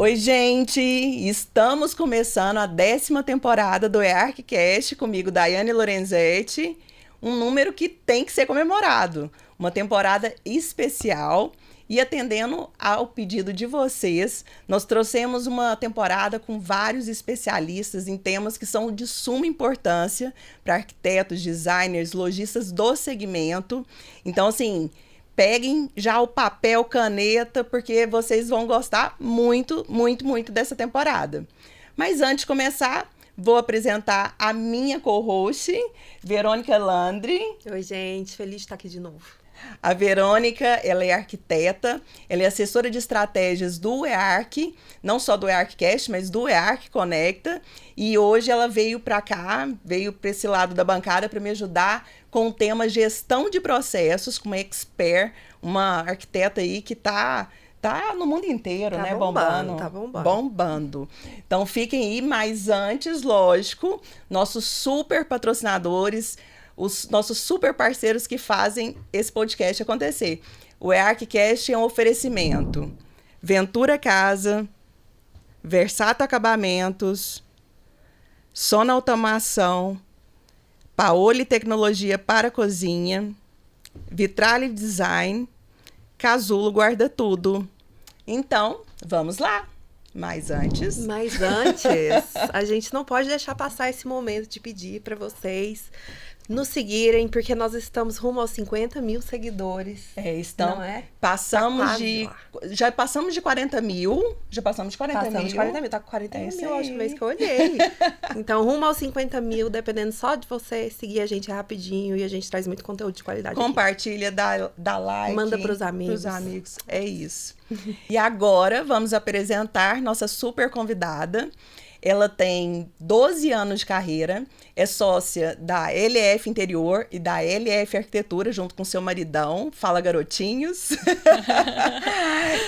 Oi, gente! Estamos começando a 10ª temporada do EARCcast, comigo, Daiane Lorenzetti. Um número que tem que ser comemorado. Uma temporada especial. E atendendo ao pedido de vocês, nós trouxemos uma temporada com vários especialistas em temas que são de suma importância para arquitetos, designers, lojistas do segmento. Então, assim, peguem já o papel, caneta, porque vocês vão gostar muito, muito, muito dessa temporada. Mas antes de começar, vou apresentar a minha co-host, Verônica Landry. Oi, gente. Feliz de estar aqui de novo. A Verônica, ela é arquiteta, ela é assessora de estratégias do EARC, não só do EARCcast, mas do EARC Conecta. E hoje ela veio para cá, veio para esse lado da bancada para me ajudar com o tema gestão de processos, com uma expert, uma arquiteta aí que tá no mundo inteiro, tá né? Bombando. Bombando. Então fiquem aí, mas antes, lógico, nossos super patrocinadores, os nossos super parceiros que fazem esse podcast acontecer. O EARCcast é um oferecimento. Ventura Casa, Versato Acabamentos, Sona Automação, Paoli Tecnologia para Cozinha, Vitrale Design, Casulo Guarda Tudo. Então, vamos lá. Mas antes, a gente não pode deixar passar esse momento de pedir para vocês nos seguirem, porque nós estamos rumo aos 50 mil seguidores. Não é? Já passamos de 40 mil. Passamos de 40 mil, tá com 40 mil, a última vez que eu olhei. Então, rumo aos 50 mil, dependendo só de você seguir a gente rapidinho, e a gente traz muito conteúdo de qualidade. Compartilha, dá like. Manda pros amigos. É isso. E agora, vamos apresentar nossa super convidada. Ela tem 12 anos de carreira, é sócia da LF Interior e da LF Arquitetura, junto com seu maridão. Fala, garotinhos!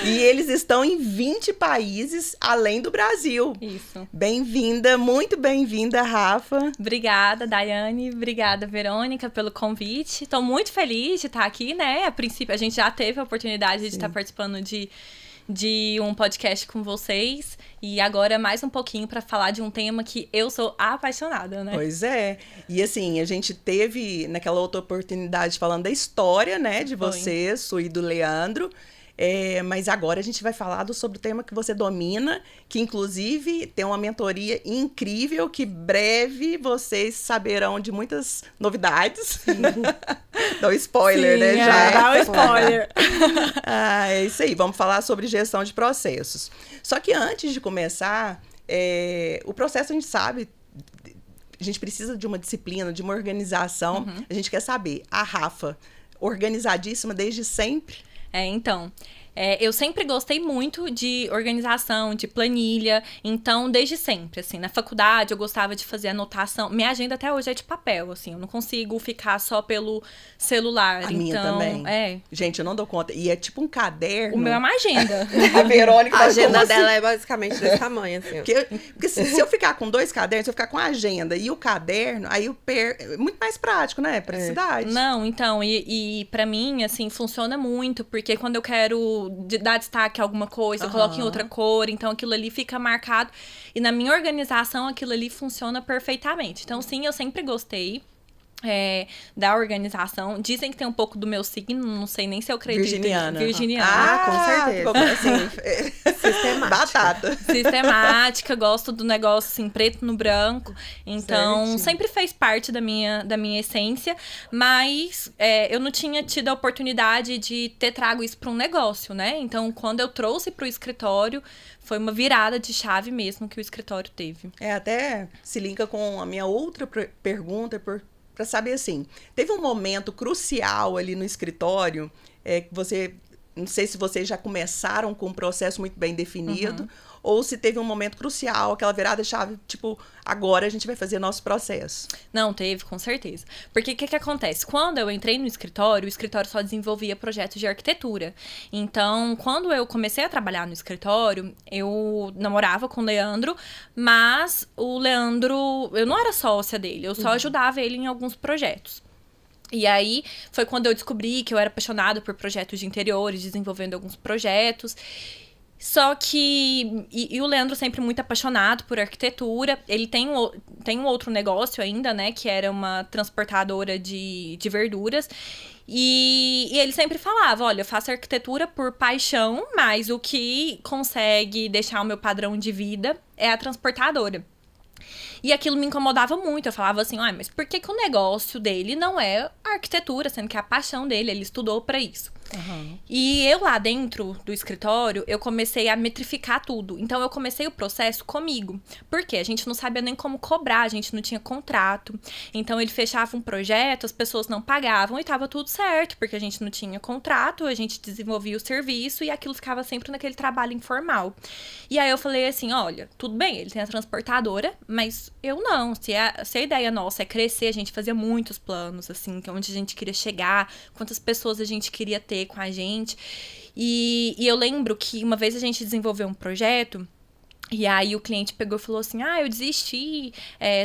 E eles estão em 20 países, além do Brasil. Isso. Bem-vinda, muito bem-vinda, Rafa. Obrigada, Daiane. Obrigada, Verônica, pelo convite. Estou muito feliz de estar aqui, né? A princípio, a gente já teve a oportunidade de estar participando de um podcast com vocês, e agora mais um pouquinho para falar de um tema que eu sou apaixonada, né? Pois é. E assim, a gente teve naquela outra oportunidade falando da história, né, de você, sua e do Leandro. Mas agora a gente vai falar sobre o tema que você domina, que inclusive tem uma mentoria incrível, que breve vocês saberão de muitas novidades. Dá um spoiler, né? Já dá um spoiler. É isso aí, vamos falar sobre gestão de processos. Só que antes de começar, o processo a gente sabe, a gente precisa de uma disciplina, de uma organização. A gente quer saber, a Rafa, organizadíssima desde sempre? Então, eu sempre gostei muito de organização, de planilha, então desde sempre, assim, na faculdade eu gostava de fazer anotação, minha agenda até hoje é de papel, assim, eu não consigo ficar só pelo celular. A minha também. Gente, eu não dou conta, e é tipo um caderno. O meu é uma agenda. A Verônica, a agenda dela é basicamente desse tamanho, assim. Porque se eu ficar com 2 cadernos, se eu ficar com a agenda e o caderno, aí é muito mais prático, né, praticidade. Não, então, e pra mim, assim, funciona muito, porque quando eu quero dar destaque a alguma coisa, eu coloco em outra cor, então aquilo ali fica marcado. E na minha organização, aquilo ali funciona perfeitamente. Então, sim, eu sempre gostei da organização. Dizem que tem um pouco do meu signo, não sei nem se eu acredito. Virginiana. Com certeza. Assim, sistemática. Batata. Sistemática, gosto do negócio assim, preto no branco. Então, sempre fez parte da minha essência, mas eu não tinha tido a oportunidade de ter trago isso para um negócio, né? Então, quando eu trouxe para o escritório, foi uma virada de chave mesmo que o escritório teve. Até se linka com a minha outra pergunta, para saber assim, teve um momento crucial ali no escritório, que você, não sei se vocês já começaram com um processo muito bem definido, ou se teve um momento crucial, aquela virada chave, tipo, agora a gente vai fazer nosso processo. Não, teve, com certeza. Porque o que acontece? Quando eu entrei no escritório, o escritório só desenvolvia projetos de arquitetura. Então, quando eu comecei a trabalhar no escritório, eu namorava com o Leandro, mas o Leandro, eu não era sócia dele, eu só ajudava ele em alguns projetos. E aí, foi quando eu descobri que eu era apaixonada por projetos de interiores, desenvolvendo alguns projetos. Só que... E o Leandro sempre muito apaixonado por arquitetura. Ele tem um outro negócio ainda, né? Que era uma transportadora de verduras. E ele sempre falava, olha, eu faço arquitetura por paixão, mas o que consegue deixar o meu padrão de vida é a transportadora. E aquilo me incomodava muito. Eu falava assim, mas por que o negócio dele não é arquitetura, sendo que é a paixão dele, ele estudou pra isso. Uhum. E eu lá dentro do escritório, eu comecei a metrificar tudo. Então, eu comecei o processo comigo. Por quê? A gente não sabia nem como cobrar, a gente não tinha contrato. Então, ele fechava um projeto, as pessoas não pagavam e tava tudo certo, porque a gente não tinha contrato, a gente desenvolvia o serviço e aquilo ficava sempre naquele trabalho informal. E aí, eu falei assim, olha, tudo bem, ele tem a transportadora, mas eu não. Se a ideia nossa é crescer, a gente fazia muitos planos, assim, onde a gente queria chegar, quantas pessoas a gente queria ter com a gente. E eu lembro que uma vez a gente desenvolveu um projeto e aí o cliente pegou e falou assim, eu desisti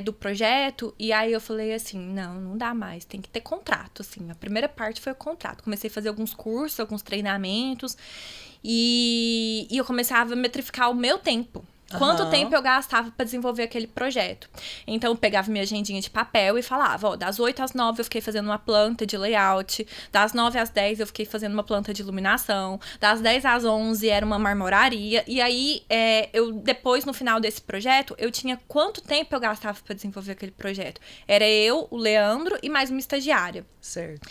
do projeto. E aí eu falei assim, não dá mais, tem que ter contrato, assim. A primeira parte foi o contrato. Comecei a fazer alguns cursos, alguns treinamentos e eu começava a metrificar o meu tempo. Quanto tempo eu gastava para desenvolver aquele projeto. Então, eu pegava minha agendinha de papel e falava, das 8 às 9 eu fiquei fazendo uma planta de layout, das 9 às 10 eu fiquei fazendo uma planta de iluminação, das 10 às 11 era uma marmoraria. E aí, eu depois, no final desse projeto, eu tinha quanto tempo eu gastava para desenvolver aquele projeto. Era eu, o Leandro e mais uma estagiária. Certo.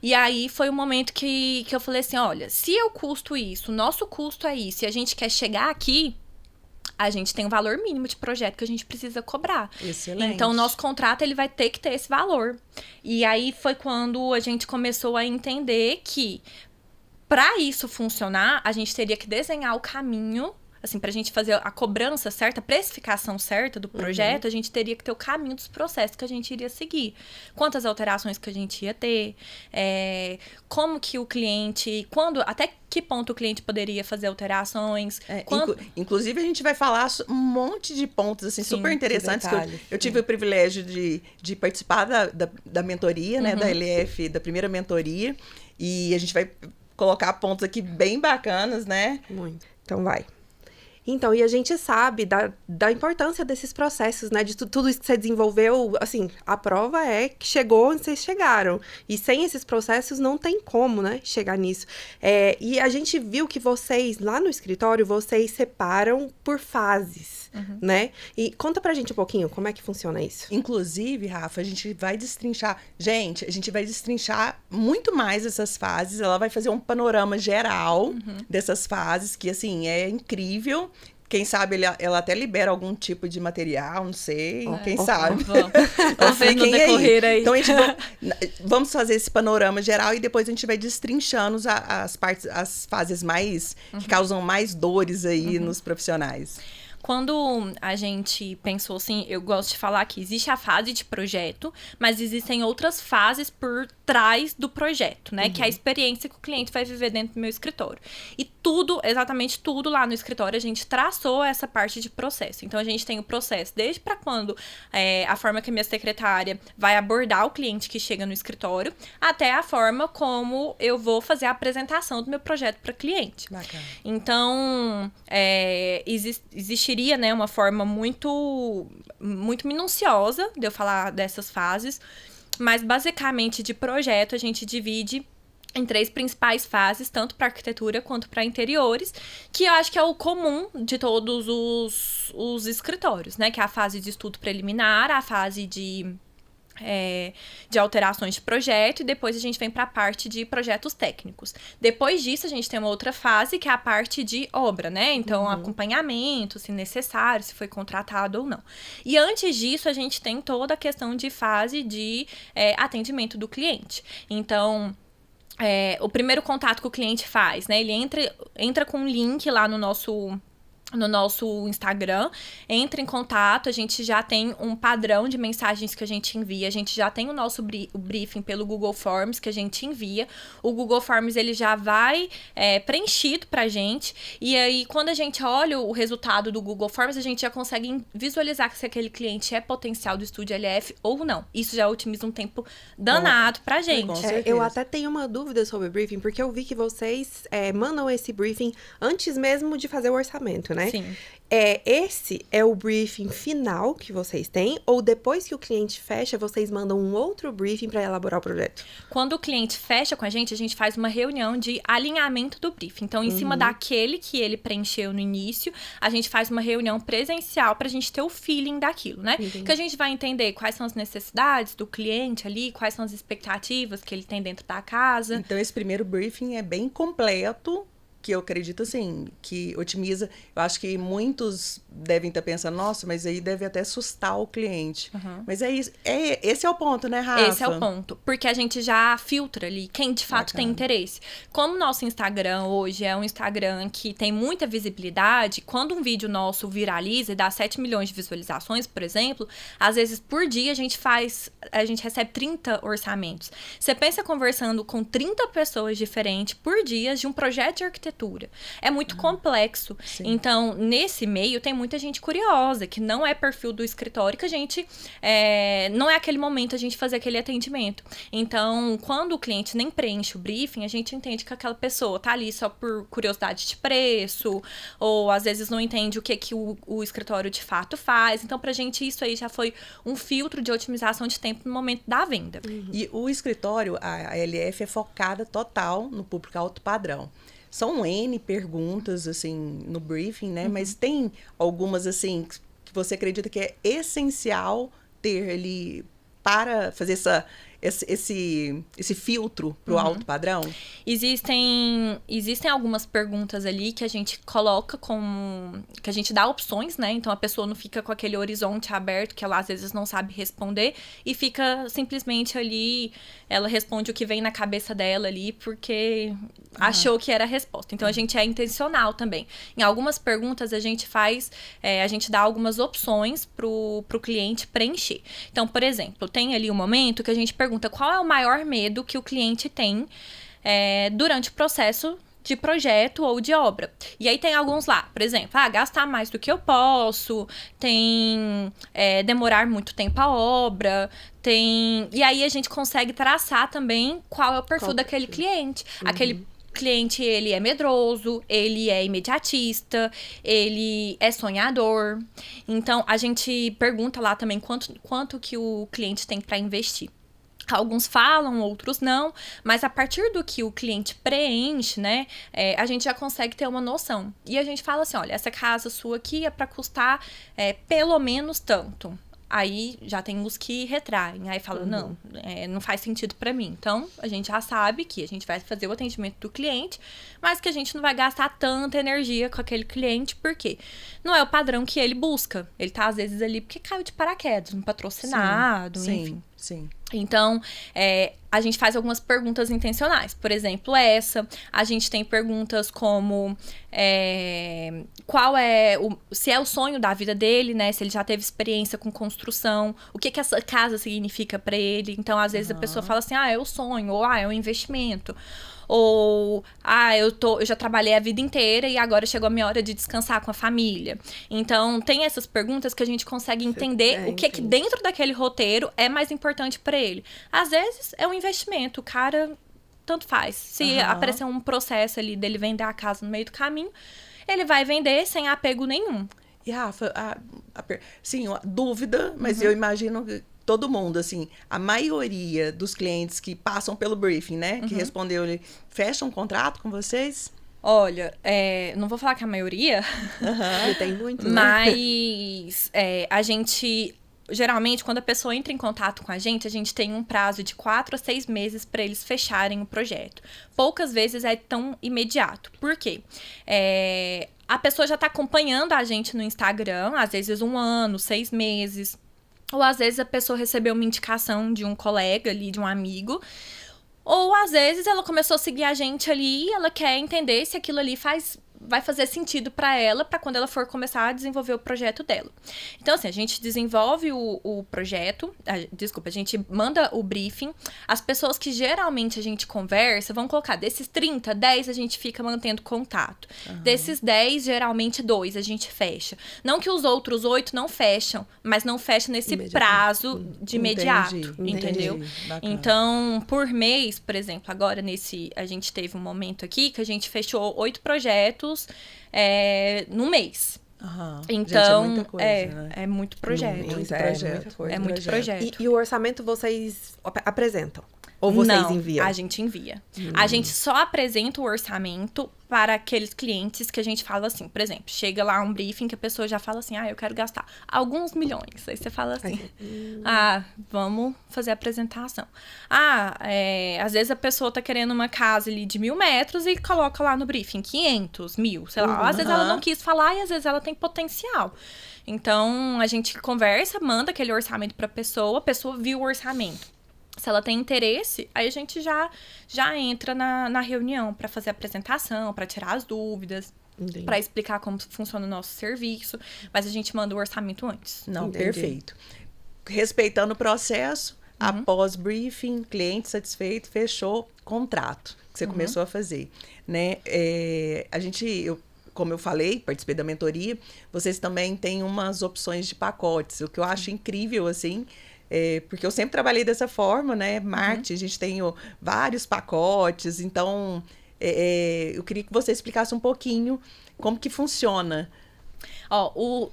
E aí, foi o momento que eu falei assim, olha, se eu custo isso, nosso custo é isso, e a gente quer chegar aqui, a gente tem um valor mínimo de projeto que a gente precisa cobrar. Excelente. Então, o nosso contrato, ele vai ter que ter esse valor. E aí, foi quando a gente começou a entender que, para isso funcionar, a gente teria que desenhar o caminho, assim, pra gente fazer a cobrança certa, a precificação certa do projeto, a gente teria que ter o caminho dos processos que a gente iria seguir. Quantas alterações que a gente ia ter, como que o cliente, até que ponto o cliente poderia fazer alterações. Inclusive, a gente vai falar um monte de pontos, assim, super interessantes. Que eu tive o privilégio de participar da mentoria, né, da LF, da primeira mentoria. E a gente vai colocar pontos aqui bem bacanas, né? Muito. Então, vai. Então, e a gente sabe da importância desses processos, né? De tudo isso que você desenvolveu, assim, a prova é que chegou onde vocês chegaram. E sem esses processos não tem como, né? Chegar nisso. E a gente viu que vocês, lá no escritório, vocês separam por fases, né? E conta pra gente um pouquinho como é que funciona isso. Inclusive, Rafa, a gente vai destrinchar... Gente, a gente vai destrinchar muito mais essas fases. Ela vai fazer um panorama geral dessas fases, que, assim, é incrível. Quem sabe ela até libera algum tipo de material, não sei. Quem sabe? Vamos ver no decorrer aí. Então, vamos fazer esse panorama geral e depois a gente vai destrinchando as fases mais que causam mais dores aí nos profissionais. Quando a gente pensou assim, eu gosto de falar que existe a fase de projeto, mas existem outras fases por trás do projeto, né? Que é a experiência que o cliente vai viver dentro do meu escritório. E tudo, exatamente tudo lá no escritório, a gente traçou essa parte de processo. Então, a gente tem o processo desde para quando a forma que a minha secretária vai abordar o cliente que chega no escritório, até a forma como eu vou fazer a apresentação do meu projeto para cliente. Bacana. Então, existiria, né, uma forma muito, muito minuciosa de eu falar dessas fases, mas basicamente de projeto a gente divide em 3 principais fases, tanto para arquitetura quanto para interiores, que eu acho que é o comum de todos os escritórios, né? Que é a fase de estudo preliminar, a fase de alterações de projeto, e depois a gente vem para a parte de projetos técnicos. Depois disso, a gente tem uma outra fase, que é a parte de obra, né? Então, acompanhamento, se necessário, se foi contratado ou não. E antes disso, a gente tem toda a questão de fase de atendimento do cliente. Então, o primeiro contato que o cliente faz, né? Ele entra com um link lá no nosso no nosso Instagram, entre em contato, a gente já tem um padrão de mensagens que a gente envia, a gente já tem o nosso briefing pelo Google Forms que a gente envia, o Google Forms ele já vai preenchido pra gente, e aí quando a gente olha o resultado do Google Forms, a gente já consegue visualizar se aquele cliente é potencial do Estúdio LF ou não. Isso já otimiza um tempo danado pra gente. Eu até tenho uma dúvida sobre o briefing, porque eu vi que vocês mandam esse briefing antes mesmo de fazer o orçamento, né? Sim. Esse é o briefing final que vocês têm? Ou depois que o cliente fecha, vocês mandam um outro briefing para elaborar o projeto? Quando o cliente fecha com a gente faz uma reunião de alinhamento do briefing. Então, em cima daquele que ele preencheu no início, a gente faz uma reunião presencial para a gente ter o feeling daquilo, né? Entendi. Que a gente vai entender quais são as necessidades do cliente ali, quais são as expectativas que ele tem dentro da casa. Então, esse primeiro briefing é bem completo, que eu acredito, assim, que otimiza. Eu acho que muitos devem estar pensando, nossa, mas aí deve até assustar o cliente. Mas é isso. Esse é o ponto, né, Rafa? Esse é o ponto. Porque a gente já filtra ali quem de fato tem interesse. Como o nosso Instagram hoje é um Instagram que tem muita visibilidade, quando um vídeo nosso viraliza e dá 7 milhões de visualizações, por exemplo, às vezes por dia a gente recebe 30 orçamentos. Você pensa conversando com 30 pessoas diferentes por dia de um projeto de arquitetura. É muito complexo. Sim. Então, nesse meio, tem muita gente curiosa, que não é perfil do escritório, que a gente... não é aquele momento a gente fazer aquele atendimento. Então, quando o cliente nem preenche o briefing, a gente entende que aquela pessoa tá ali só por curiosidade de preço, ou às vezes não entende o que o escritório de fato faz. Então, pra gente, isso aí já foi um filtro de otimização de tempo no momento da venda. E o escritório, a LF, é focada total no público alto padrão. São N perguntas, assim, no briefing, né? Mas tem algumas, assim, que você acredita que é essencial ter ali para fazer esse filtro para o alto padrão? Existem algumas perguntas ali que a gente coloca que a gente dá opções, né? Então a pessoa não fica com aquele horizonte aberto que ela às vezes não sabe responder e fica simplesmente ali, ela responde o que vem na cabeça dela ali porque achou que era a resposta. Então a gente é intencional também. Em algumas perguntas a gente a gente dá algumas opções pro cliente preencher. Então, por exemplo, tem ali um momento que a gente pergunta qual é o maior medo que o cliente tem durante o processo de projeto ou de obra. E aí tem alguns lá, por exemplo, gastar mais do que eu posso, tem demorar muito tempo a obra, e aí a gente consegue traçar também qual é o perfil daquele cliente. Aquele cliente, ele é medroso, ele é imediatista, ele é sonhador. Então, a gente pergunta lá também quanto que o cliente tem para investir. Alguns falam, outros não, mas a partir do que o cliente preenche, né, a gente já consegue ter uma noção. E a gente fala assim, olha, essa casa sua aqui é para custar pelo menos tanto. Aí já tem os que retraem, aí fala, não faz sentido para mim. Então, a gente já sabe que a gente vai fazer o atendimento do cliente, mas que a gente não vai gastar tanta energia com aquele cliente, porque não é o padrão que ele busca. Ele tá, às vezes, ali porque caiu de paraquedas, um patrocinado, enfim. Sim. Então, a gente faz algumas perguntas intencionais. Por exemplo, a gente tem perguntas como se é o sonho da vida dele, né? Se ele já teve experiência com construção, o que essa casa significa para ele. Então, às vezes a pessoa fala assim, é o sonho, ou é um investimento. Ou, eu já trabalhei a vida inteira e agora chegou a minha hora de descansar com a família. Então, tem essas perguntas que a gente consegue entender o que dentro daquele roteiro é mais importante para ele. Às vezes, é um investimento, o cara, tanto faz. Se aparecer um processo ali dele vender a casa no meio do caminho, ele vai vender sem apego nenhum. E, Rafa, sim, dúvida, mas eu imagino todo mundo, assim, a maioria dos clientes que passam pelo briefing, né, que respondeu, ele fecha um contrato com vocês? Olha, não vou falar que a maioria, Tem muito, né? mas a gente, geralmente, quando a pessoa entra em contato com a gente tem um prazo de 4 a 6 meses para eles fecharem o projeto. Poucas vezes é tão imediato. Por quê? A pessoa já está acompanhando a gente no Instagram, às vezes 1 ano, 6 meses. Ou às vezes a pessoa recebeu uma indicação de um colega ali, de um amigo. Ou às vezes ela começou a seguir a gente ali e ela quer entender se aquilo ali faz vai fazer sentido para ela, para quando ela for começar a desenvolver o projeto dela. Então, assim, a gente desenvolve o projeto, a gente manda o briefing, as pessoas que geralmente a gente conversa, vamos colocar, desses 30, 10 a gente fica mantendo contato. Desses 10, geralmente 2 a gente fecha. Não que os outros 8 não fecham, mas não fecha nesse prazo de imediato, entendeu? Então, por mês, por exemplo, agora a gente teve um momento aqui que a gente fechou 8 projetos no mês. Então, gente, é muita coisa, né? É muito projeto. Muito projeto. E o orçamento vocês apresentam? Ou vocês enviam? A gente envia. A gente só apresenta o orçamento para aqueles clientes que a gente fala assim, por exemplo, chega lá um briefing que a pessoa já fala assim, eu quero gastar alguns milhões. Aí você fala assim, vamos fazer a apresentação. Às vezes a pessoa tá querendo uma casa ali de 1.000 metros e coloca lá no briefing 500, 1.000, sei lá. Às vezes ela não quis falar e às vezes ela tem potencial. Então, a gente conversa, manda aquele orçamento pra pessoa, a pessoa viu o orçamento. Se ela tem interesse, aí a gente já entra na reunião para fazer a apresentação, para tirar as dúvidas, para explicar como funciona o nosso serviço. Mas a gente manda o orçamento antes. Não, perfeito. Respeitando o processo, após briefing, cliente satisfeito, fechou, contrato que você começou a fazer, né? Como eu falei, participei da mentoria, vocês também têm umas opções de pacotes, o que eu acho incrível, assim, porque eu sempre trabalhei dessa forma, né? Marketing, a gente tem vários pacotes, então eu queria que você explicasse um pouquinho como que funciona.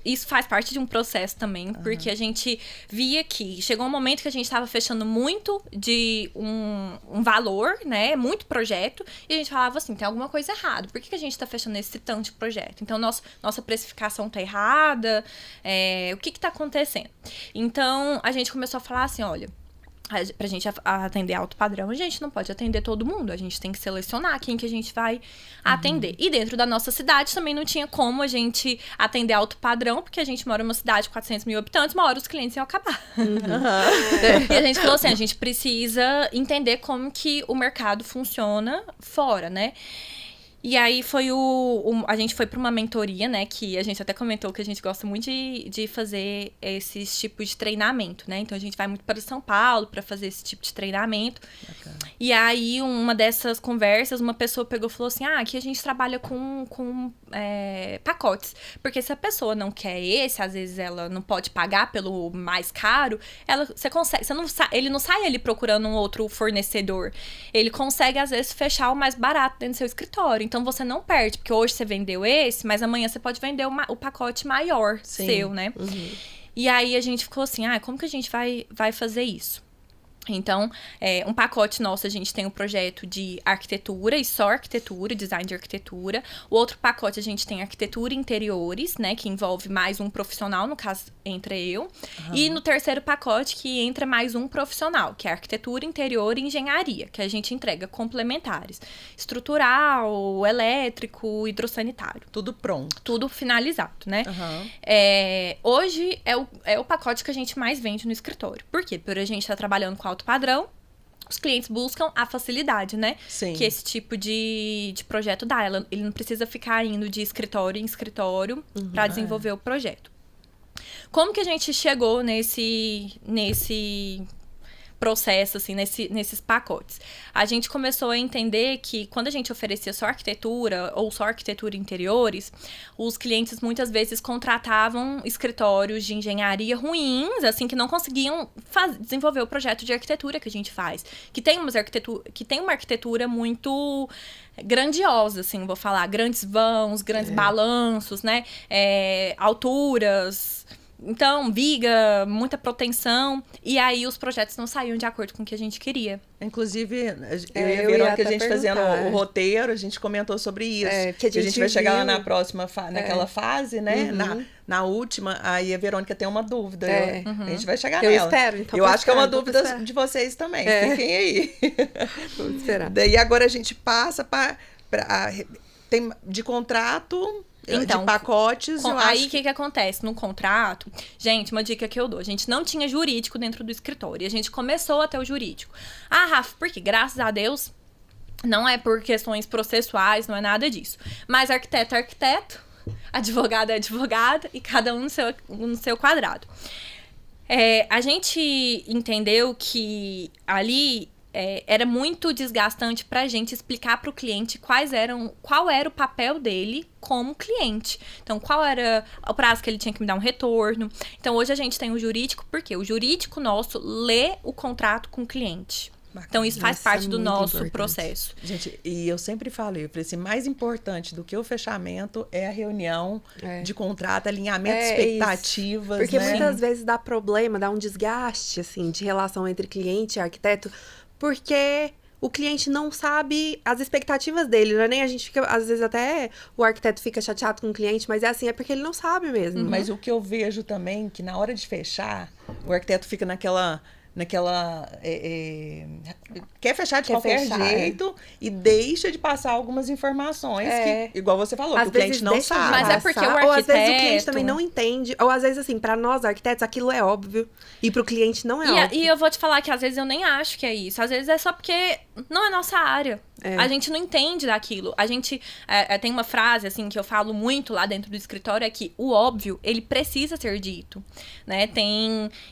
Isso faz parte de um processo também, porque a gente via que chegou um momento que a gente estava fechando muito de um valor, né? Muito projeto, e a gente falava assim, tem alguma coisa errada. Por que a gente está fechando esse tanto de projeto? Então, nossa precificação tá errada, o que está acontecendo? Então, a gente começou a falar assim, olha, pra gente atender alto padrão, a gente não pode atender todo mundo. A gente tem que selecionar quem que a gente vai atender. E dentro da nossa cidade também não tinha como a gente atender alto padrão, porque a gente mora numa cidade de 400 mil habitantes, uma hora os clientes iam acabar. E a gente falou assim, a gente precisa entender como que o mercado funciona fora, né? E aí a gente foi para uma mentoria, né? Que a gente até comentou que a gente gosta muito de fazer esses tipos de treinamento, né? Então a gente vai muito para São Paulo para fazer esse tipo de treinamento. Bacana. E aí, uma dessas conversas, uma pessoa pegou e falou assim: aqui a gente trabalha com pacotes. Porque se a pessoa não quer às vezes ela não pode pagar pelo mais caro, ele não sai ali procurando um outro fornecedor. Ele consegue, às vezes, fechar o mais barato dentro do seu escritório. Então, você não perde, porque hoje você vendeu esse, mas amanhã você pode vender o pacote maior seu, né? E aí, a gente ficou assim, como que a gente vai fazer isso? Então, um pacote nosso, a gente tem um projeto de arquitetura e só arquitetura, design de arquitetura. O outro pacote, a gente tem arquitetura e interiores, né? Que envolve mais um profissional, no caso, entra eu. E no terceiro pacote, que entra mais um profissional, que é arquitetura, interior e engenharia, que a gente entrega complementares. Estrutural, elétrico, hidrossanitário. Tudo pronto. Tudo finalizado, né? Hoje é o pacote que a gente mais vende no escritório. Por quê? Porque a gente está trabalhando com alto padrão, os clientes buscam a facilidade, né? Sim. Que esse tipo de projeto dá. Ele não precisa ficar indo de escritório em escritório para desenvolver o projeto. Como que a gente chegou nesse processo, assim, nesses pacotes? A gente começou a entender que quando a gente oferecia só arquitetura ou só arquitetura interiores, os clientes muitas vezes contratavam escritórios de engenharia ruins, assim, que não conseguiam desenvolver o projeto de arquitetura que a gente faz. Que tem uma arquitetura muito grandiosa, assim, vou falar, grandes vãos, grandes balanços, né? Alturas. Então, viga, muita proteção. E aí, os projetos não saíam de acordo com o que a gente queria. Inclusive, eu ia ver que a gente fazendo o roteiro, a gente comentou sobre isso. Que a gente vai chegar lá na próxima, naquela fase, né? Na última, aí a Verônica tem uma dúvida. A gente vai chegar nela. Eu espero, então. Eu acho que é uma dúvida de vocês também. Fiquem aí. Vamos esperar. Daí, agora a gente passa tem de contrato... Então, de pacotes, aí, o que acontece? No contrato, gente, uma dica que eu dou. A gente não tinha jurídico dentro do escritório. E a gente começou a ter o jurídico. Rafa, porque graças a Deus, Não é por questões processuais, não é nada disso. Mas arquiteto é arquiteto, advogado é advogado, e cada um no seu quadrado. A gente entendeu que ali era muito desgastante pra gente explicar pro cliente qual era o papel dele como cliente. Então, qual era o prazo que ele tinha que me dar um retorno. Então, hoje a gente tem o jurídico, porque o jurídico nosso lê o contrato com o cliente. Então, isso faz parte do nosso processo. Gente, e eu sempre falei assim, mais importante do que o fechamento é a reunião de contrato, alinhamento de expectativas, porque né? muitas vezes dá problema, dá um desgaste, assim, de relação entre cliente e arquiteto, porque o cliente não sabe as expectativas dele, não é nem a gente fica, às vezes até o arquiteto fica chateado com o cliente, mas é assim, é porque ele não sabe mesmo. Mas o que eu vejo também, que na hora de fechar, o arquiteto fica naquela quer fechar de qualquer jeito e deixa de passar algumas informações que, igual você falou, às que o cliente não sabe. Mas é porque o arquiteto... Ou às vezes o cliente também não entende. Ou às vezes, assim, pra nós arquitetos, aquilo é óbvio. E pro cliente não é óbvio. E eu vou te falar que às vezes eu nem acho que é isso. Às vezes é só porque não é nossa área. A gente não entende daquilo. A gente... tem uma frase, assim, que eu falo muito lá dentro do escritório, é que o óbvio, ele precisa ser dito, né?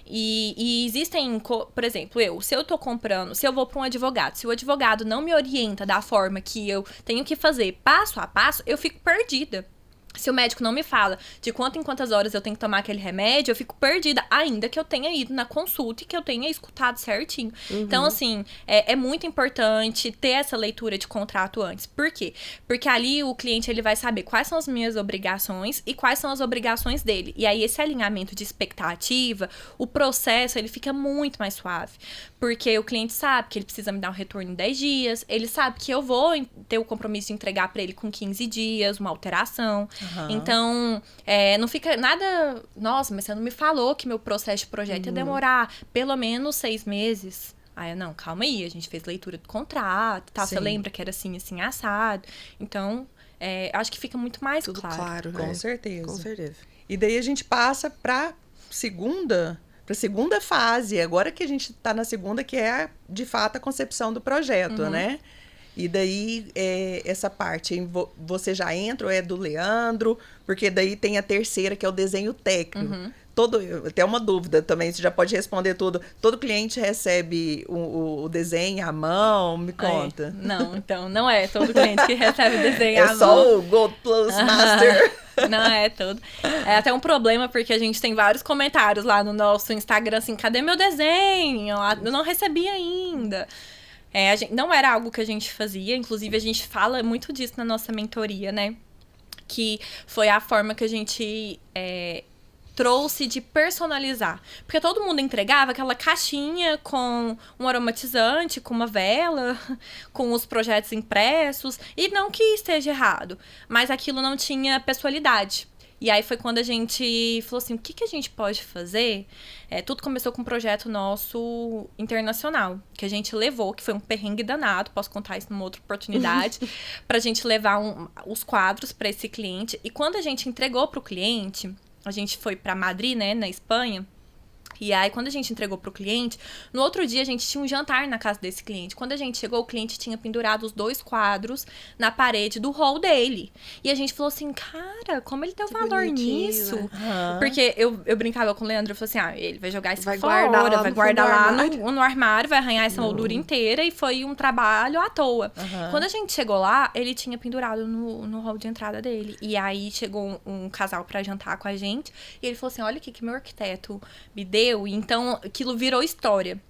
E existem... Por exemplo, se eu tô comprando... Se eu vou pra um advogado, se o advogado não me orienta da forma que eu tenho que fazer passo a passo, eu fico perdida. Se o médico não me fala de quanto em quantas horas eu tenho que tomar aquele remédio, eu fico perdida, ainda que eu tenha ido na consulta e que eu tenha escutado certinho. Então, assim, é muito importante ter essa leitura de contrato antes. Por quê? Porque ali o cliente ele vai saber quais são as minhas obrigações e quais são as obrigações dele. E aí, esse alinhamento de expectativa, o processo, ele fica muito mais suave. Porque o cliente sabe que ele precisa me dar um retorno em 10 dias, ele sabe que eu vou ter o compromisso de entregar para ele com 15 dias, uma alteração. Então, não fica nada... Nossa, mas você não me falou que meu processo de projeto ia demorar pelo menos 6 meses. Aí, não, calma aí, a gente fez leitura do contrato, tá? Você lembra que era assim, assim, assado. Então, acho que fica muito mais tudo claro. Com certeza. Com certeza. E daí a gente passa pra segunda fase, agora que a gente tá na segunda, que é, de fato, a concepção do projeto, né? E daí, essa parte, você já entra, ou é do Leandro, porque daí tem a terceira, que é o desenho técnico. Até uma dúvida também, você já pode responder tudo. Todo cliente recebe o desenho à mão? Me conta. Não, então, não é todo cliente que recebe o desenho à mão. É só o Gold Plus Master. Não é todo. É até um problema, porque a gente tem vários comentários lá no nosso Instagram, assim, cadê meu desenho? Eu não recebi ainda. Não era algo que a gente fazia, inclusive a gente fala muito disso na nossa mentoria, né? Que foi a forma que a gente trouxe de personalizar. Porque todo mundo entregava aquela caixinha com um aromatizante, com uma vela, com os projetos impressos, e não que esteja errado, mas aquilo não tinha pessoalidade. E aí foi quando a gente falou assim, o que a gente pode fazer? Tudo começou com um projeto nosso internacional, que a gente levou, que foi um perrengue danado, posso contar isso numa outra oportunidade, pra gente levar os quadros para esse cliente. E quando a gente entregou pro cliente, a gente foi pra Madrid, né, na Espanha. E aí, quando a gente entregou pro cliente, no outro dia a gente tinha um jantar na casa desse cliente. Quando a gente chegou, o cliente tinha pendurado os 2 quadros na parede do hall dele. E a gente falou assim, cara, como ele deu valor nisso? Né? Porque eu brincava com o Leandro, eu falei assim, ele vai jogar isso fora, vai guardar lá no armário, vai arranhar essa moldura inteira, e foi um trabalho à toa. Quando a gente chegou lá, ele tinha pendurado no hall de entrada dele. E aí, chegou um casal pra jantar com a gente, e ele falou assim, olha o que meu arquiteto me deu. E então, aquilo virou história.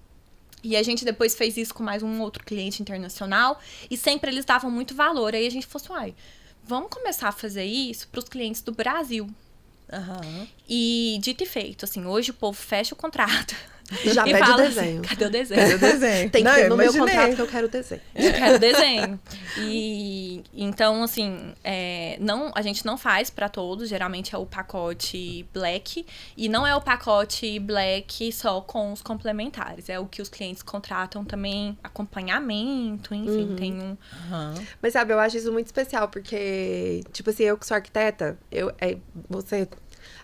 E a gente depois fez isso com mais um outro cliente internacional. E sempre eles davam muito valor. Aí a gente falou assim, vamos começar a fazer isso para os clientes do Brasil. E dito e feito, assim, hoje o povo fecha o contrato. Já pede fala o desenho. Assim, cadê o desenho? Cadê o desenho? Tem que ter no meu contrato que eu quero o desenho. Eu quero desenho. E então, assim, a gente não faz pra todos. Geralmente é o pacote black. E não é o pacote black só com os complementares. É o que os clientes contratam também, acompanhamento, enfim, tem um... Mas sabe, eu acho isso muito especial, porque, tipo assim, eu que sou arquiteta,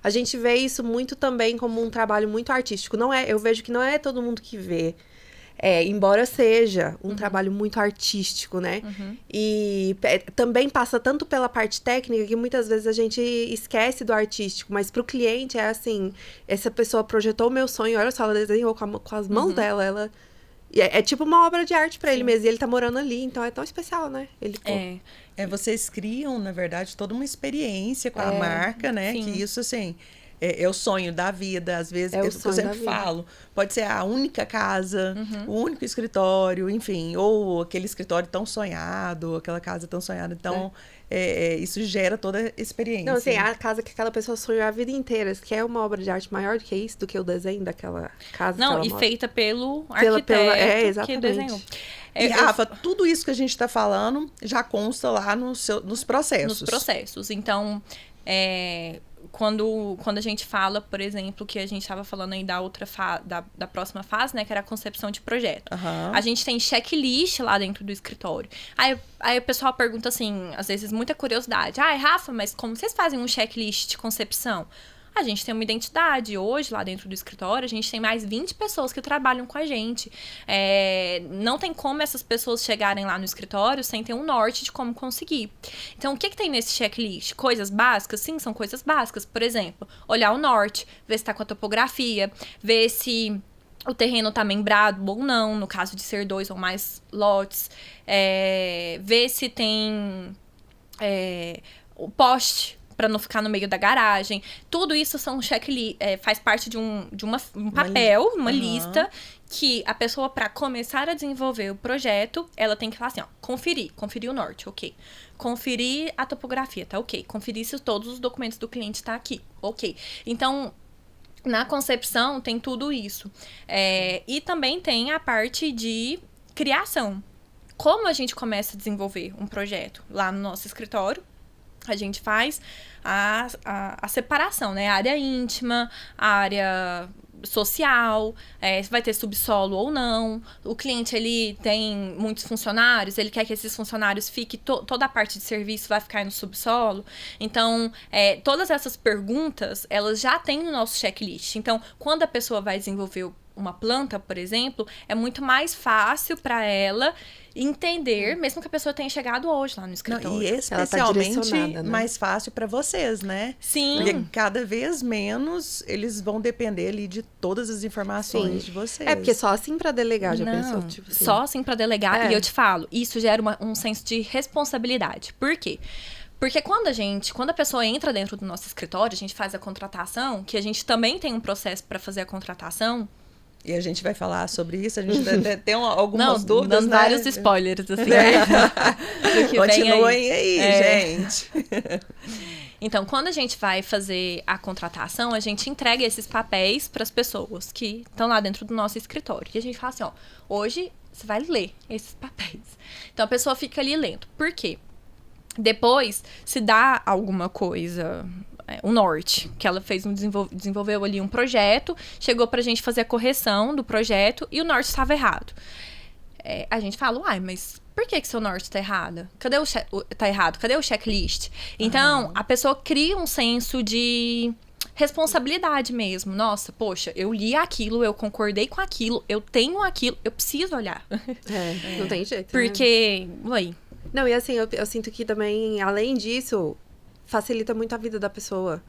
a gente vê isso muito também como um trabalho muito artístico. Eu vejo que não é todo mundo que vê embora seja um trabalho muito artístico, né? E também passa tanto pela parte técnica que muitas vezes a gente esquece do artístico, mas pro cliente é assim, essa pessoa projetou o meu sonho, olha só, ela desenhou com as mãos dela, ela... É tipo uma obra de arte pra ele mesmo, e ele tá morando ali, então é tão especial, né? Ele, vocês criam, na verdade, toda uma experiência com a marca, né? Sim. Que isso, assim, é o sonho da vida. Às vezes, eu sempre falo, pode ser a única casa, o único escritório, enfim, ou aquele escritório tão sonhado, aquela casa tão sonhada. Então, isso gera toda a experiência. Não, assim, a casa que aquela pessoa sonhou a vida inteira. Você quer uma obra de arte maior do que isso, do que o desenho daquela casa? Não, e feita pelo arquiteto que desenhou. E, Rafa, tudo isso que a gente está falando já consta lá nos processos. Nos processos. Então, quando a gente fala, por exemplo, que a gente estava falando aí da outra da próxima fase, né, que era a concepção de projeto. A gente tem checklist lá dentro do escritório. Aí o pessoal pergunta assim, às vezes muita curiosidade. Rafa, mas como vocês fazem um checklist de concepção? A gente tem uma identidade. Hoje, lá dentro do escritório, a gente tem mais 20 pessoas que trabalham com a gente. Não tem como essas pessoas chegarem lá no escritório sem ter um norte de como conseguir. Então, o que tem nesse checklist? Coisas básicas? Sim, são coisas básicas. Por exemplo, olhar o norte, ver se está com a topografia, ver se o terreno está membrado ou não, no caso de ser 2 ou mais lotes. Ver se tem o poste, para não ficar no meio da garagem. Tudo isso são faz parte de um papel, uma lista, que a pessoa, para começar a desenvolver o projeto, ela tem que falar assim, conferir o norte, ok. Conferir a topografia, tá ok. Conferir se todos os documentos do cliente tá aqui, ok. Então, na concepção, tem tudo isso. E também tem a parte de criação. Como a gente começa a desenvolver um projeto lá no nosso escritório? A gente faz a separação, né? A área íntima, a área social, vai ter subsolo ou não. O cliente, ele tem muitos funcionários, ele quer que esses funcionários fiquem... toda a parte de serviço vai ficar no subsolo. Então, todas essas perguntas, elas já tem no nosso checklist. Então, quando a pessoa vai desenvolver uma planta, por exemplo, é muito mais fácil para ela entender, mesmo que a pessoa tenha chegado hoje lá no escritório. Não, e especialmente mais fácil para vocês, né? Sim. Porque cada vez menos eles vão depender ali de todas as informações de vocês. Porque só assim para delegar, já pensou? Tipo assim. Só assim para delegar. E eu te falo, isso gera um senso de responsabilidade. Por quê? Porque quando a pessoa entra dentro do nosso escritório, a gente faz a contratação, que a gente também tem um processo para fazer a contratação. E a gente vai falar sobre isso, a gente tem algumas dúvidas, dando vários spoilers, assim. Continuem aí, gente. Então, quando a gente vai fazer a contratação, a gente entrega esses papéis para as pessoas que estão lá dentro do nosso escritório. E a gente fala assim, hoje você vai ler esses papéis. Então, a pessoa fica ali lendo. Por quê? Depois, se dá alguma coisa... o norte, que ela fez desenvolveu ali um projeto, chegou pra gente fazer a correção do projeto e o norte estava errado. A gente fala, mas por que seu norte tá errado? Tá errado? Cadê o checklist? Então, a pessoa cria um senso de responsabilidade mesmo. Nossa, poxa, eu li aquilo, eu concordei com aquilo, eu tenho aquilo, eu preciso olhar. Não tem jeito. Porque, Não, e assim, eu sinto que também, além disso, facilita muito a vida da pessoa,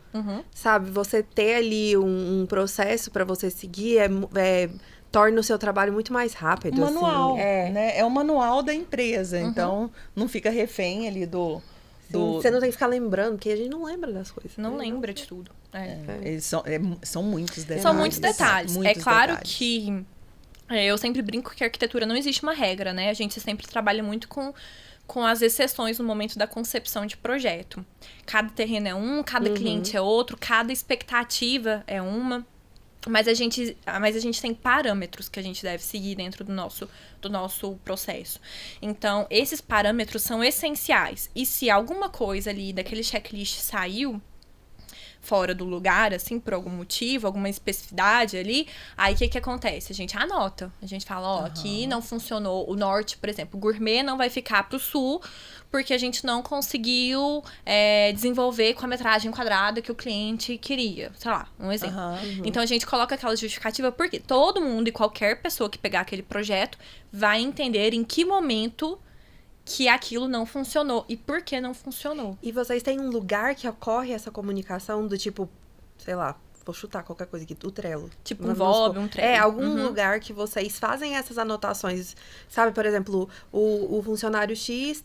sabe? Você ter ali um processo para você seguir torna o seu trabalho muito mais rápido. Manual, assim. né? É o manual da empresa, então não fica refém ali do... Você não tem que ficar lembrando, porque a gente não lembra das coisas. Não lembra de tudo. Eles são muitos detalhes. São muitos detalhes. Muitos claro detalhes. que... eu sempre brinco que a arquitetura não existe uma regra, né? A gente sempre trabalha muito com as exceções no momento da concepção de projeto. Cada terreno é cada cliente é outro, cada expectativa é uma. Mas a gente tem parâmetros que a gente deve seguir dentro do nosso processo. Então, esses parâmetros são essenciais. E se alguma coisa ali daquele checklist saiu, fora do lugar, assim, por algum motivo, alguma especificidade ali, aí o que acontece? A gente anota. A gente fala, ó, aqui não funcionou o norte, por exemplo, o gourmet não vai ficar pro sul, porque a gente não conseguiu desenvolver com a metragem quadrada que o cliente queria. Sei lá, um exemplo. Então, a gente coloca aquela justificativa porque todo mundo e qualquer pessoa que pegar aquele projeto vai entender em que momento que aquilo não funcionou e por que não funcionou. E vocês têm um lugar que ocorre essa comunicação do tipo, sei lá, vou chutar qualquer coisa aqui, o Trello. Tipo um VOB, um Trello. Algum lugar que vocês fazem essas anotações. Sabe, por exemplo, o funcionário X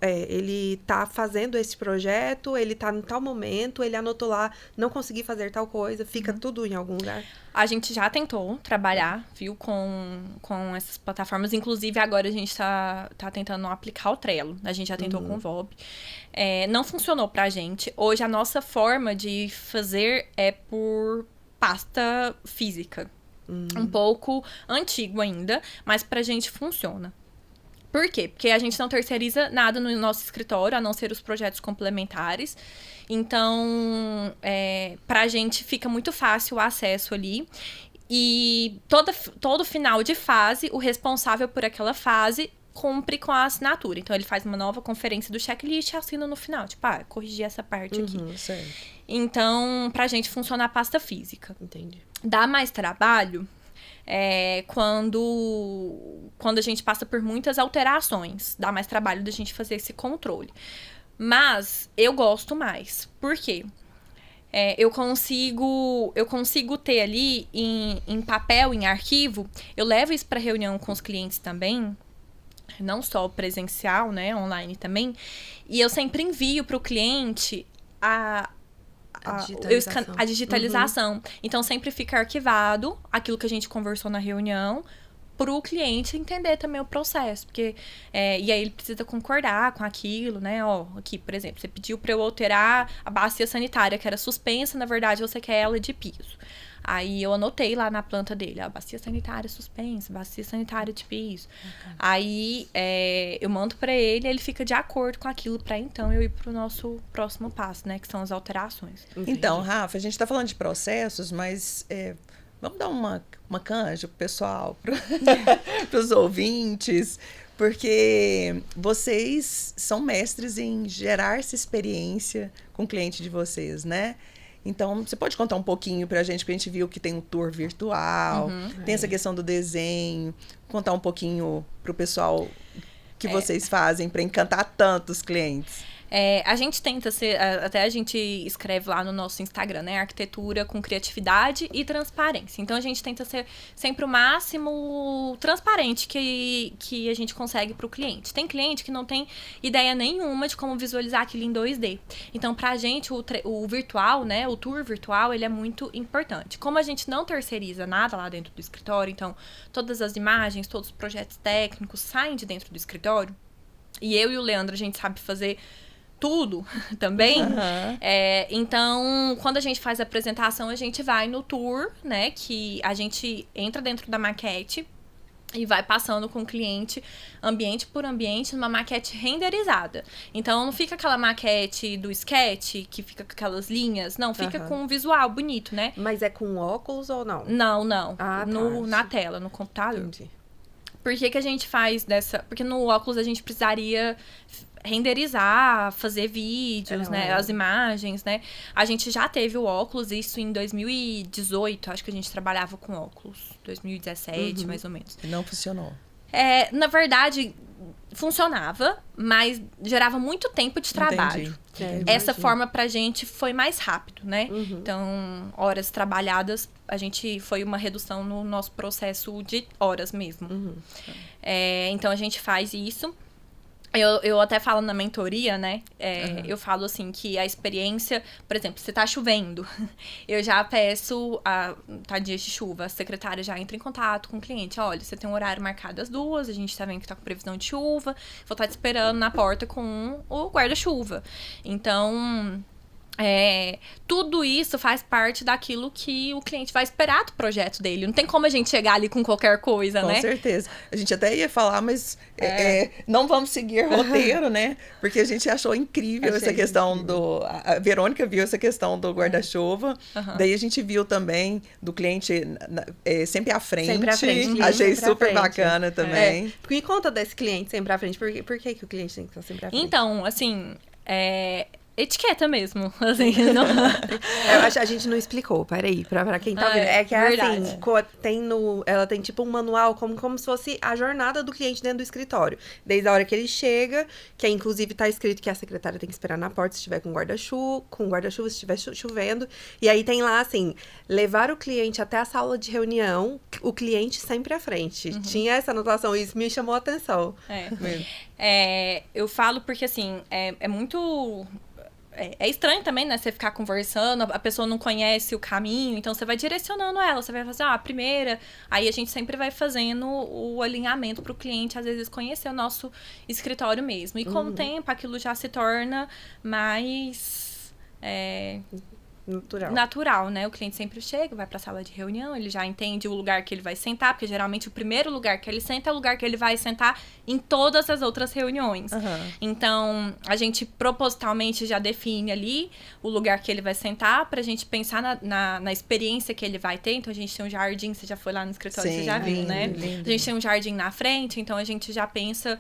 ele tá fazendo esse projeto, ele tá em tal momento, ele anotou lá, não consegui fazer tal coisa, fica tudo em algum lugar. A gente já tentou trabalhar, viu, com essas plataformas. Inclusive, agora a gente tá tentando aplicar o Trello. A gente já tentou com o VOB. Não funcionou pra gente. Hoje, a nossa forma de fazer é por pasta física. Um pouco antigo ainda, mas pra gente funciona. Por quê? Porque a gente não terceiriza nada no nosso escritório, a não ser os projetos complementares. Então, pra gente fica muito fácil o acesso ali. E todo final de fase, o responsável por aquela fase cumpre com a assinatura. Então, ele faz uma nova conferência do checklist e assina no final. Tipo, corrigi essa parte aqui. Certo. Então, pra gente funciona a pasta física. Entendi. Dá mais trabalho quando a gente passa por muitas alterações. Dá mais trabalho da gente fazer esse controle. Mas eu gosto mais. Por quê? Eu consigo ter ali em papel, em arquivo. Eu levo isso para reunião com os clientes também. Não só presencial, né? Online também. E eu sempre envio para o cliente a digitalização. Então, sempre fica arquivado aquilo que a gente conversou na reunião para o cliente entender também o processo. Porque, e aí ele precisa concordar com aquilo, né? Ó, aqui, por exemplo, você pediu para eu alterar a bacia sanitária, que era suspensa, na verdade você quer ela de piso. Aí eu anotei lá na planta dele, a bacia sanitária suspensa, bacia sanitária de piso. Aí eu mando para ele fica de acordo com aquilo para então eu ir pro nosso próximo passo, né? Que são as alterações. Então, Rafa, a gente está falando de processos, mas vamos dar uma canja pro pessoal, pros ouvintes, porque vocês são mestres em gerar essa experiência com o cliente de vocês, né? Então, você pode contar um pouquinho pra gente, porque a gente viu que tem um tour virtual, tem essa questão do desenho, contar um pouquinho pro pessoal que vocês fazem para encantar tantos clientes. A gente tenta ser, até a gente escreve lá no nosso Instagram, né? Arquitetura com criatividade e transparência. Então, a gente tenta ser sempre o máximo transparente que a gente consegue para o cliente. Tem cliente que não tem ideia nenhuma de como visualizar aquilo em 2D. Então, pra gente, o virtual, né? O tour virtual, ele é muito importante. Como a gente não terceiriza nada lá dentro do escritório, então, todas as imagens, todos os projetos técnicos saem de dentro do escritório. E eu e o Leandro, a gente sabe fazer tudo também. Então, quando a gente faz a apresentação, a gente vai no tour, né? Que a gente entra dentro da maquete e vai passando com o cliente, ambiente por ambiente, numa maquete renderizada. Então, não fica aquela maquete do sketch, que fica com aquelas linhas. Não, fica com um visual bonito, né? Mas é com óculos ou não? Não. Na tela, no computador. Entendi. Por que a gente faz dessa... Porque no óculos a gente precisaria renderizar, fazer vídeos, né? As imagens, né? A gente já teve o óculos, isso em 2018. Acho que a gente trabalhava com óculos. 2017, mais ou menos. E não funcionou. Na verdade, funcionava, mas gerava muito tempo de trabalho. Essa forma pra gente foi mais rápido, né? Então, horas trabalhadas, foi uma redução no nosso processo de horas mesmo. Então, a gente faz isso. Eu até falo na mentoria, né? Eu falo assim que a experiência... Por exemplo, se tá chovendo, eu já peço... Tá dia de chuva, a secretária já entra em contato com o cliente. Olha, você tem um horário marcado às 2, a gente tá vendo que tá com previsão de chuva. Vou estar te esperando na porta com o guarda-chuva. Então... tudo isso faz parte daquilo que o cliente vai esperar do projeto dele. Não tem como a gente chegar ali com qualquer coisa, né? Com certeza. A gente até ia falar, mas não vamos seguir roteiro, né? Porque a gente achou incrível essa questão do... A Verônica viu essa questão do guarda-chuva. Daí a gente viu também do cliente sempre à frente. Sempre à frente. Achei super bacana também. Me conta desse cliente sempre à frente. Por que o cliente tem que estar sempre à frente? Então, assim... etiqueta mesmo, assim, não... Eu acho que a gente não explicou, peraí, pra quem tá vendo. É que verdade. assim, ela tem tipo um manual, como se fosse a jornada do cliente dentro do escritório. Desde a hora que ele chega, que inclusive tá escrito que a secretária tem que esperar na porta se estiver com guarda-chuva, se estiver chovendo. E aí tem lá, assim, levar o cliente até a sala de reunião, o cliente sempre à frente. Tinha essa anotação, isso me chamou a atenção. Eu falo porque, assim, é muito... É estranho também, né? Você ficar conversando, a pessoa não conhece o caminho, então você vai direcionando ela. Você vai fazer, a primeira... Aí a gente sempre vai fazendo o alinhamento pro cliente, às vezes, conhecer o nosso escritório mesmo. E com o tempo, aquilo já se torna mais... natural, né? O cliente sempre chega, vai pra sala de reunião, ele já entende o lugar que ele vai sentar, porque geralmente o primeiro lugar que ele senta é o lugar que ele vai sentar em todas as outras reuniões. Então, a gente propositalmente já define ali o lugar que ele vai sentar pra gente pensar na experiência que ele vai ter. Então, a gente tem um jardim, você já foi lá no escritório, você já viu, né? Lindo. A gente tem um jardim na frente, então a gente já pensa...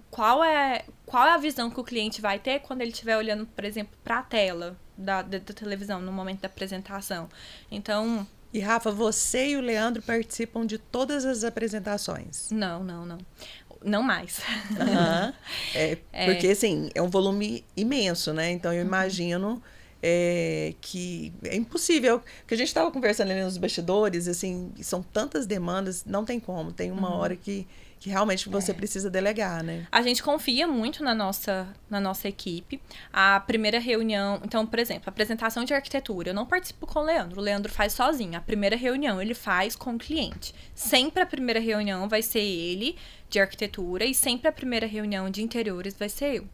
qual é a visão que o cliente vai ter quando ele estiver olhando, por exemplo, para a tela da televisão no momento da apresentação. Então... E, Rafa, você e o Leandro participam de todas as apresentações? Não. Não mais. Porque, assim, é um volume imenso, né? Então, eu imagino... que é impossível, que a gente estava conversando ali nos bastidores, assim, são tantas demandas, não tem como, tem uma hora que realmente você precisa delegar, né? A gente confia muito na nossa equipe. A primeira reunião, então, por exemplo, a apresentação de arquitetura, eu não participo com o Leandro faz sozinho. A primeira reunião ele faz com o cliente. Sempre a primeira reunião vai ser ele, de arquitetura, e sempre a primeira reunião de interiores vai ser eu.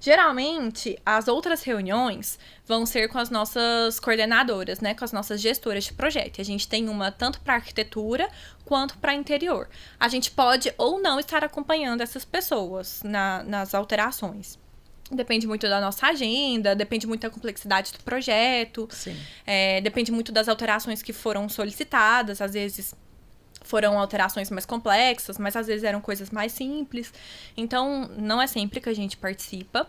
Geralmente, as outras reuniões vão ser com as nossas coordenadoras, né? Com as nossas gestoras de projeto. E a gente tem uma tanto para arquitetura quanto para interior. A gente pode ou não estar acompanhando essas pessoas nas alterações. Depende muito da nossa agenda, depende muito da complexidade do projeto. Sim. Depende muito das alterações que foram solicitadas. Às vezes... foram alterações mais complexas, mas às vezes eram coisas mais simples. Então, não é sempre que a gente participa.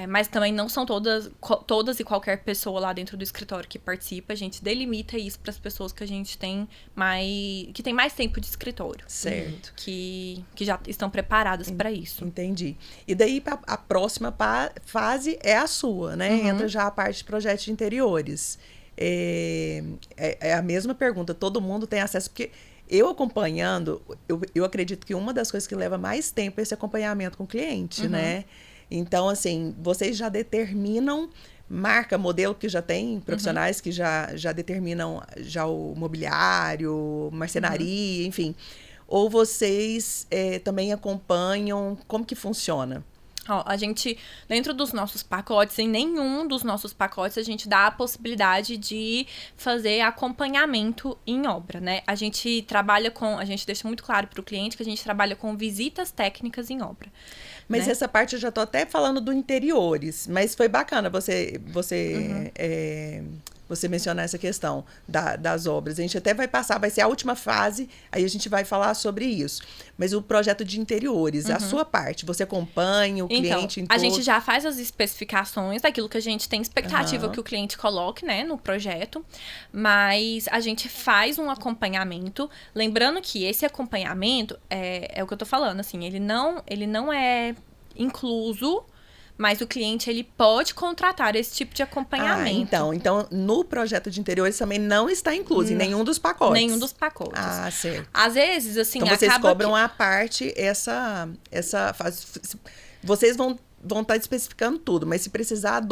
Mas também não são todas e qualquer pessoa lá dentro do escritório que participa. A gente delimita isso para as pessoas que a gente tem que tem mais tempo de escritório. Certo. Que já estão preparadas para isso. Entendi. E daí, a próxima fase é a sua, né? Entra já a parte de projetos de interiores. É a mesma pergunta, todo mundo tem acesso, porque eu acompanhando, eu acredito que uma das coisas que leva mais tempo é esse acompanhamento com o cliente, né? Então, assim, vocês já determinam marca, modelo, que já tem profissionais que já determinam já o mobiliário, marcenaria, enfim. Ou vocês também acompanham, como que funciona? A gente, dentro dos nossos pacotes, em nenhum dos nossos pacotes, a gente dá a possibilidade de fazer acompanhamento em obra, né? A gente deixa muito claro para o cliente que a gente trabalha com visitas técnicas em obra. Mas essa parte eu já tô até falando do interiores, mas foi bacana você mencionar essa questão das obras. A gente até vai ser a última fase, aí a gente vai falar sobre isso. Mas o projeto de interiores, a sua parte, você acompanha o cliente em todo... A gente já faz as especificações daquilo que a gente tem expectativa que o cliente coloque, né, no projeto, mas a gente faz um acompanhamento, lembrando que esse acompanhamento é o que eu tô falando, assim, ele não é incluso, mas o cliente, ele pode contratar esse tipo de acompanhamento. Então, no projeto de interiores também não está incluso em nenhum dos pacotes. Nenhum dos pacotes. Certo. Às vezes, assim, então, vocês cobram a parte, essa fase. Vocês vão vão estar especificando tudo, mas se precisar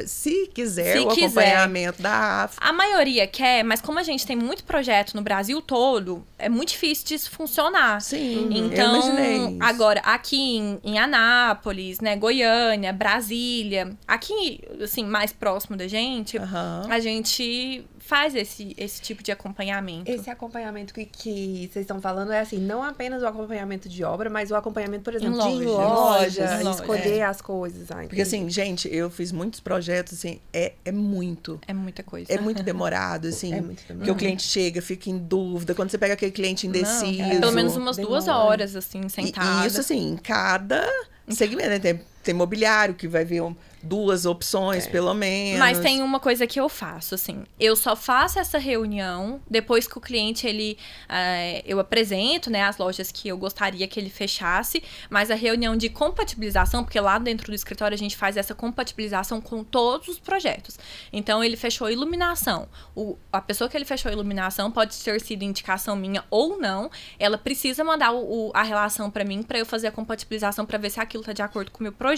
se quiser o acompanhamento da AF. A maioria quer, mas como a gente tem muito projeto no Brasil todo, é muito difícil disso funcionar. Sim, então, eu imaginei isso. Agora, aqui em Anápolis, né, Goiânia, Brasília, aqui, assim, mais próximo da gente, a gente faz esse tipo de acompanhamento. Esse acompanhamento que vocês estão falando é assim, não apenas o acompanhamento de obra, mas o acompanhamento, por exemplo, de loja, escolher as coisas. Porque assim, gente, eu fiz muitos projetos, assim, é muito. É muita coisa. É muito demorado, assim. É muito demorado. Porque o cliente chega, fica em dúvida. Quando você pega aquele cliente indeciso. Pelo menos umas 2 horas, assim, sentada. E isso, assim, em cada segmento, né? Tem mobiliário que vai ver 2 opções, pelo menos. Mas tem uma coisa que eu faço, assim. Eu só faço essa reunião depois que o cliente, eu apresento, né, as lojas que eu gostaria que ele fechasse. Mas a reunião de compatibilização, porque lá dentro do escritório a gente faz essa compatibilização com todos os projetos. Então, ele fechou a iluminação. A pessoa que ele fechou a iluminação pode ter sido indicação minha ou não. Ela precisa mandar a relação para mim, para eu fazer a compatibilização, para ver se aquilo tá de acordo com o meu projeto.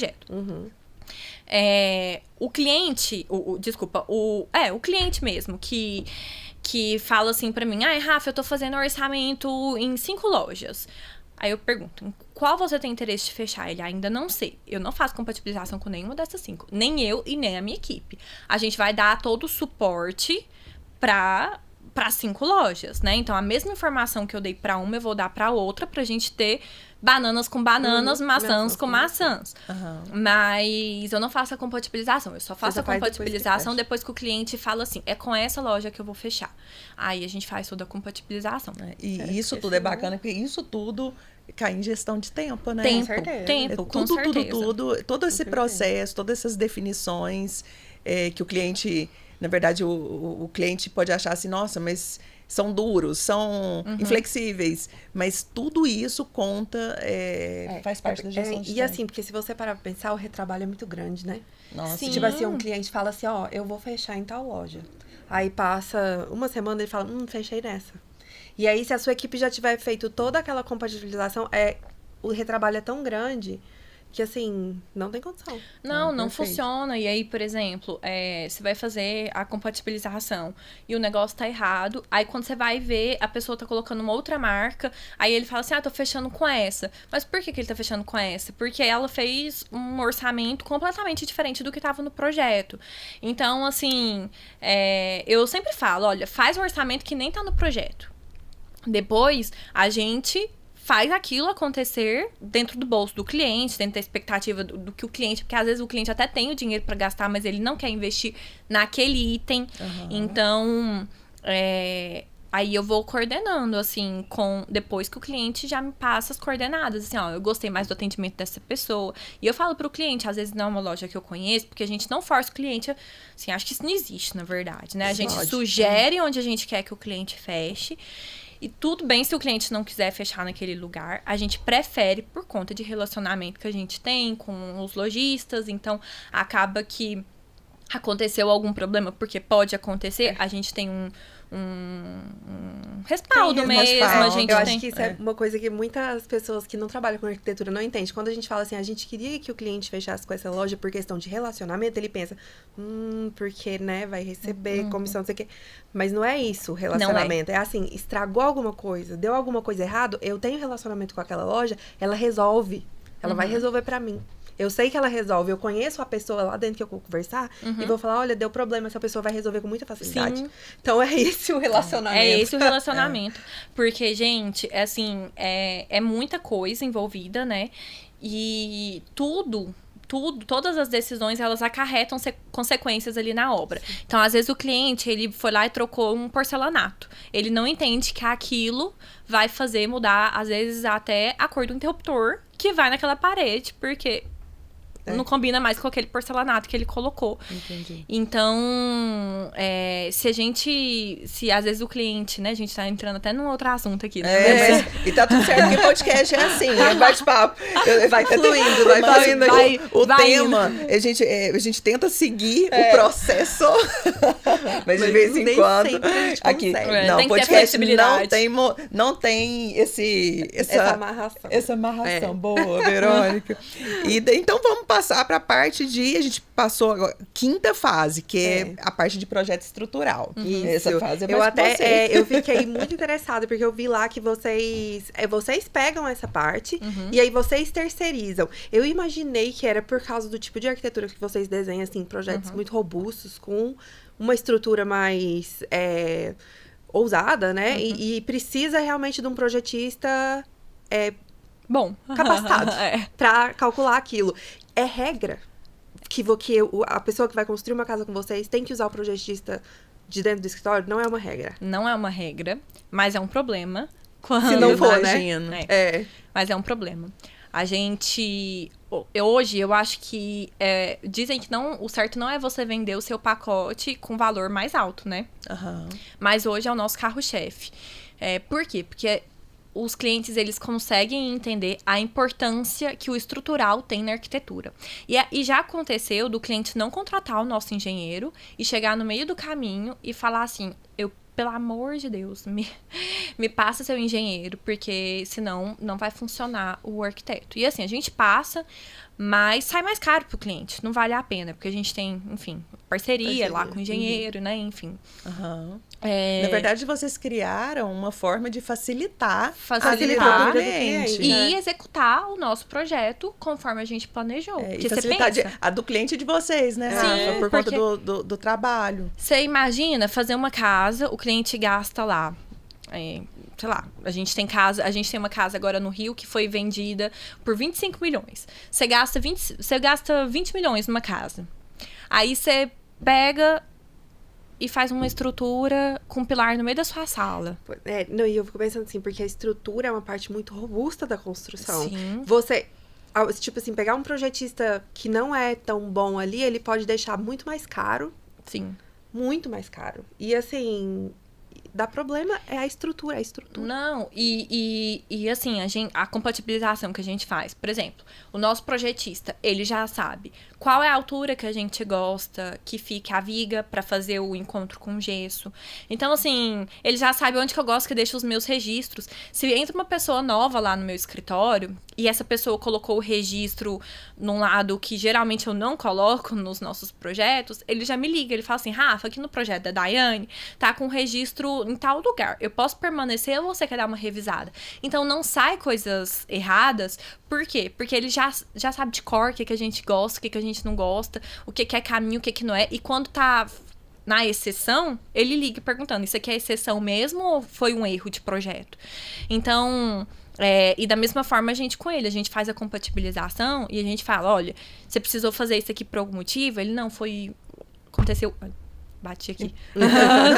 O cliente, o cliente mesmo, que fala assim pra mim, Rafa, eu tô fazendo orçamento em 5 lojas. Aí eu pergunto, qual você tem interesse de fechar? Ele ainda não sei. Eu não faço compatibilização com nenhuma dessas 5. Nem eu e nem a minha equipe. A gente vai dar todo o suporte para 5 lojas, né? Então, a mesma informação que eu dei para uma, eu vou dar para outra, pra gente ter bananas com bananas, maçãs com maçãs. Mas eu não faço a compatibilização. Eu só faço a compatibilização depois que o cliente fala assim, é com essa loja que eu vou fechar. Aí a gente faz toda a compatibilização. E isso tudo é bacana, porque isso tudo cai em gestão de tempo, né? Tempo, com certeza. Todo esse processo, todas essas definições que o cliente... Na verdade, o cliente pode achar assim, nossa, mas são duros, são inflexíveis. Mas tudo isso conta, faz parte da gestão de tempo. E assim, porque se você parar pra pensar, o retrabalho é muito grande, né? Nossa. Sim. Tipo assim, um cliente fala assim, eu vou fechar em tal loja. Aí passa uma semana e ele fala, fechei nessa. E aí, se a sua equipe já tiver feito toda aquela compatibilização, o retrabalho é tão grande... que, assim, não tem condição. Não funciona. E aí, por exemplo, você vai fazer a compatibilização e o negócio tá errado. Aí, quando você vai ver, a pessoa tá colocando uma outra marca. Aí, ele fala assim, tô fechando com essa. Mas por que ele tá fechando com essa? Porque ela fez um orçamento completamente diferente do que tava no projeto. Então, assim, eu sempre falo, olha, faz um orçamento que nem tá no projeto. Depois, a gente... faz aquilo acontecer dentro do bolso do cliente, dentro da expectativa do que o cliente... Porque, às vezes, o cliente até tem o dinheiro para gastar, mas ele não quer investir naquele item. Então, aí eu vou coordenando, assim, depois que o cliente já me passa as coordenadas. Assim, eu gostei mais do atendimento dessa pessoa. E eu falo pro cliente, às vezes não é uma loja que eu conheço, porque a gente não força o cliente... Assim, acho que isso não existe, na verdade, né? A gente sugere onde a gente quer que o cliente feche. E tudo bem se o cliente não quiser fechar naquele lugar. A gente prefere por conta de relacionamento que a gente tem com os lojistas. Então, acaba que aconteceu algum problema, porque pode acontecer. A gente tem um respaldo mesmo. Acho que isso é uma coisa que muitas pessoas que não trabalham com arquitetura não entendem. Quando a gente fala assim, a gente queria que o cliente fechasse com essa loja por questão de relacionamento, ele pensa, porque, né, vai receber comissão, não sei o quê. Mas não é isso o relacionamento. É assim, estragou alguma coisa, deu alguma coisa errado, eu tenho relacionamento com aquela loja, ela resolve. Ela vai resolver pra mim. Eu sei que ela resolve, eu conheço a pessoa lá dentro que eu vou conversar e vou falar, olha, deu problema, essa pessoa vai resolver com muita facilidade. Sim. Então, é esse o relacionamento. É esse o relacionamento. Porque, gente, assim, é muita coisa envolvida, né? E todas as decisões, elas acarretam consequências ali na obra. Sim. Então, às vezes, o cliente, ele foi lá e trocou um porcelanato. Ele não entende que aquilo vai fazer mudar, às vezes, até a cor do interruptor que vai naquela parede, porque... não combina mais com aquele porcelanato que ele colocou. Entendi. Então, se às vezes o cliente, né, a gente tá entrando até num outro assunto aqui, né? E tá tudo certo, porque podcast é assim, é bate-papo. Vai fluindo, vai fluindo. O tema, a gente tenta seguir o processo. Mas de vez em nem quando. sempre a gente Aqui, consegue. não, Tem que ter podcast flexibilidade. não tem Essa amarração. Essa amarração. Boa, Verônica. Então vamos passar para a parte de. A gente passou agora, quinta fase, que é a parte de projeto estrutural. Isso. Essa fase é eu mais até você. eu fiquei muito interessada, porque eu vi lá que vocês pegam essa parte e aí vocês terceirizam. Eu imaginei que era por causa do tipo de arquitetura que vocês desenham, assim, projetos muito robustos, com uma estrutura mais ousada, né? E precisa realmente de um projetista Bom. capacitado pra calcular aquilo. É regra que a pessoa que vai construir uma casa com vocês tem que usar o projetista de dentro do escritório? Não é uma regra. Não é uma regra, mas é um problema. Se não for, imagino. né? Mas é um problema. A gente... Hoje, eu acho que... dizem que o certo não é você vender o seu pacote com valor mais alto, né? Aham. Mas hoje é o nosso carro-chefe. Por quê? Porque os clientes, eles conseguem entender a importância que o estrutural tem na arquitetura. E já aconteceu do cliente não contratar o nosso engenheiro e chegar no meio do caminho e falar assim, pelo amor de Deus, me passa seu engenheiro, porque senão não vai funcionar o arquiteto. E assim, a gente passa, mas sai mais caro pro cliente. Não vale a pena, porque a gente tem, enfim, parceria lá com o engenheiro, né? Enfim. Aham. Na verdade, vocês criaram uma forma de facilitar a vida Facilitar do cliente. e executar o nosso projeto conforme a gente planejou. E Porque você facilitar pensa... a do cliente de vocês, né, Rafa? Sim, por conta porque- do trabalho. Você imagina fazer uma casa, o cliente gasta lá, sei lá, a gente tem uma casa agora no Rio que foi vendida por 25 milhões. Você gasta 20 milhões numa casa. Aí você pega e faz uma estrutura com um pilar no meio da sua sala. Não, e eu fico pensando assim, porque a estrutura é uma parte muito robusta da construção. Sim. Você, tipo assim, pegar um projetista que não é tão bom ali, ele pode deixar muito mais caro. Sim. Muito mais caro. E assim, dá problema é a estrutura. Não, e assim, a compatibilização que a gente faz. Por exemplo, o nosso projetista, ele já sabe qual é a altura que a gente gosta que fique a viga para fazer o encontro com o gesso. Então, assim, ele já sabe onde que eu gosto que deixe os meus registros. Se entra uma pessoa nova lá no meu escritório e essa pessoa colocou o registro num lado que geralmente eu não coloco nos nossos projetos, ele já me liga, ele fala assim, Rafa, aqui no projeto da Daiane tá com o registro em tal lugar. Eu posso permanecer ou você quer dar uma revisada? Então, não sai coisas erradas. Por quê? Porque ele já sabe de cor o que a gente gosta, o que a gente não gosta, o que é caminho, o que não é. E quando tá na exceção, ele liga perguntando, isso aqui é exceção mesmo ou foi um erro de projeto? Então... e da mesma forma a gente com ele, a gente faz a compatibilização e a gente fala, olha, você precisou fazer isso aqui por algum motivo? Ele não, aconteceu... Bati aqui.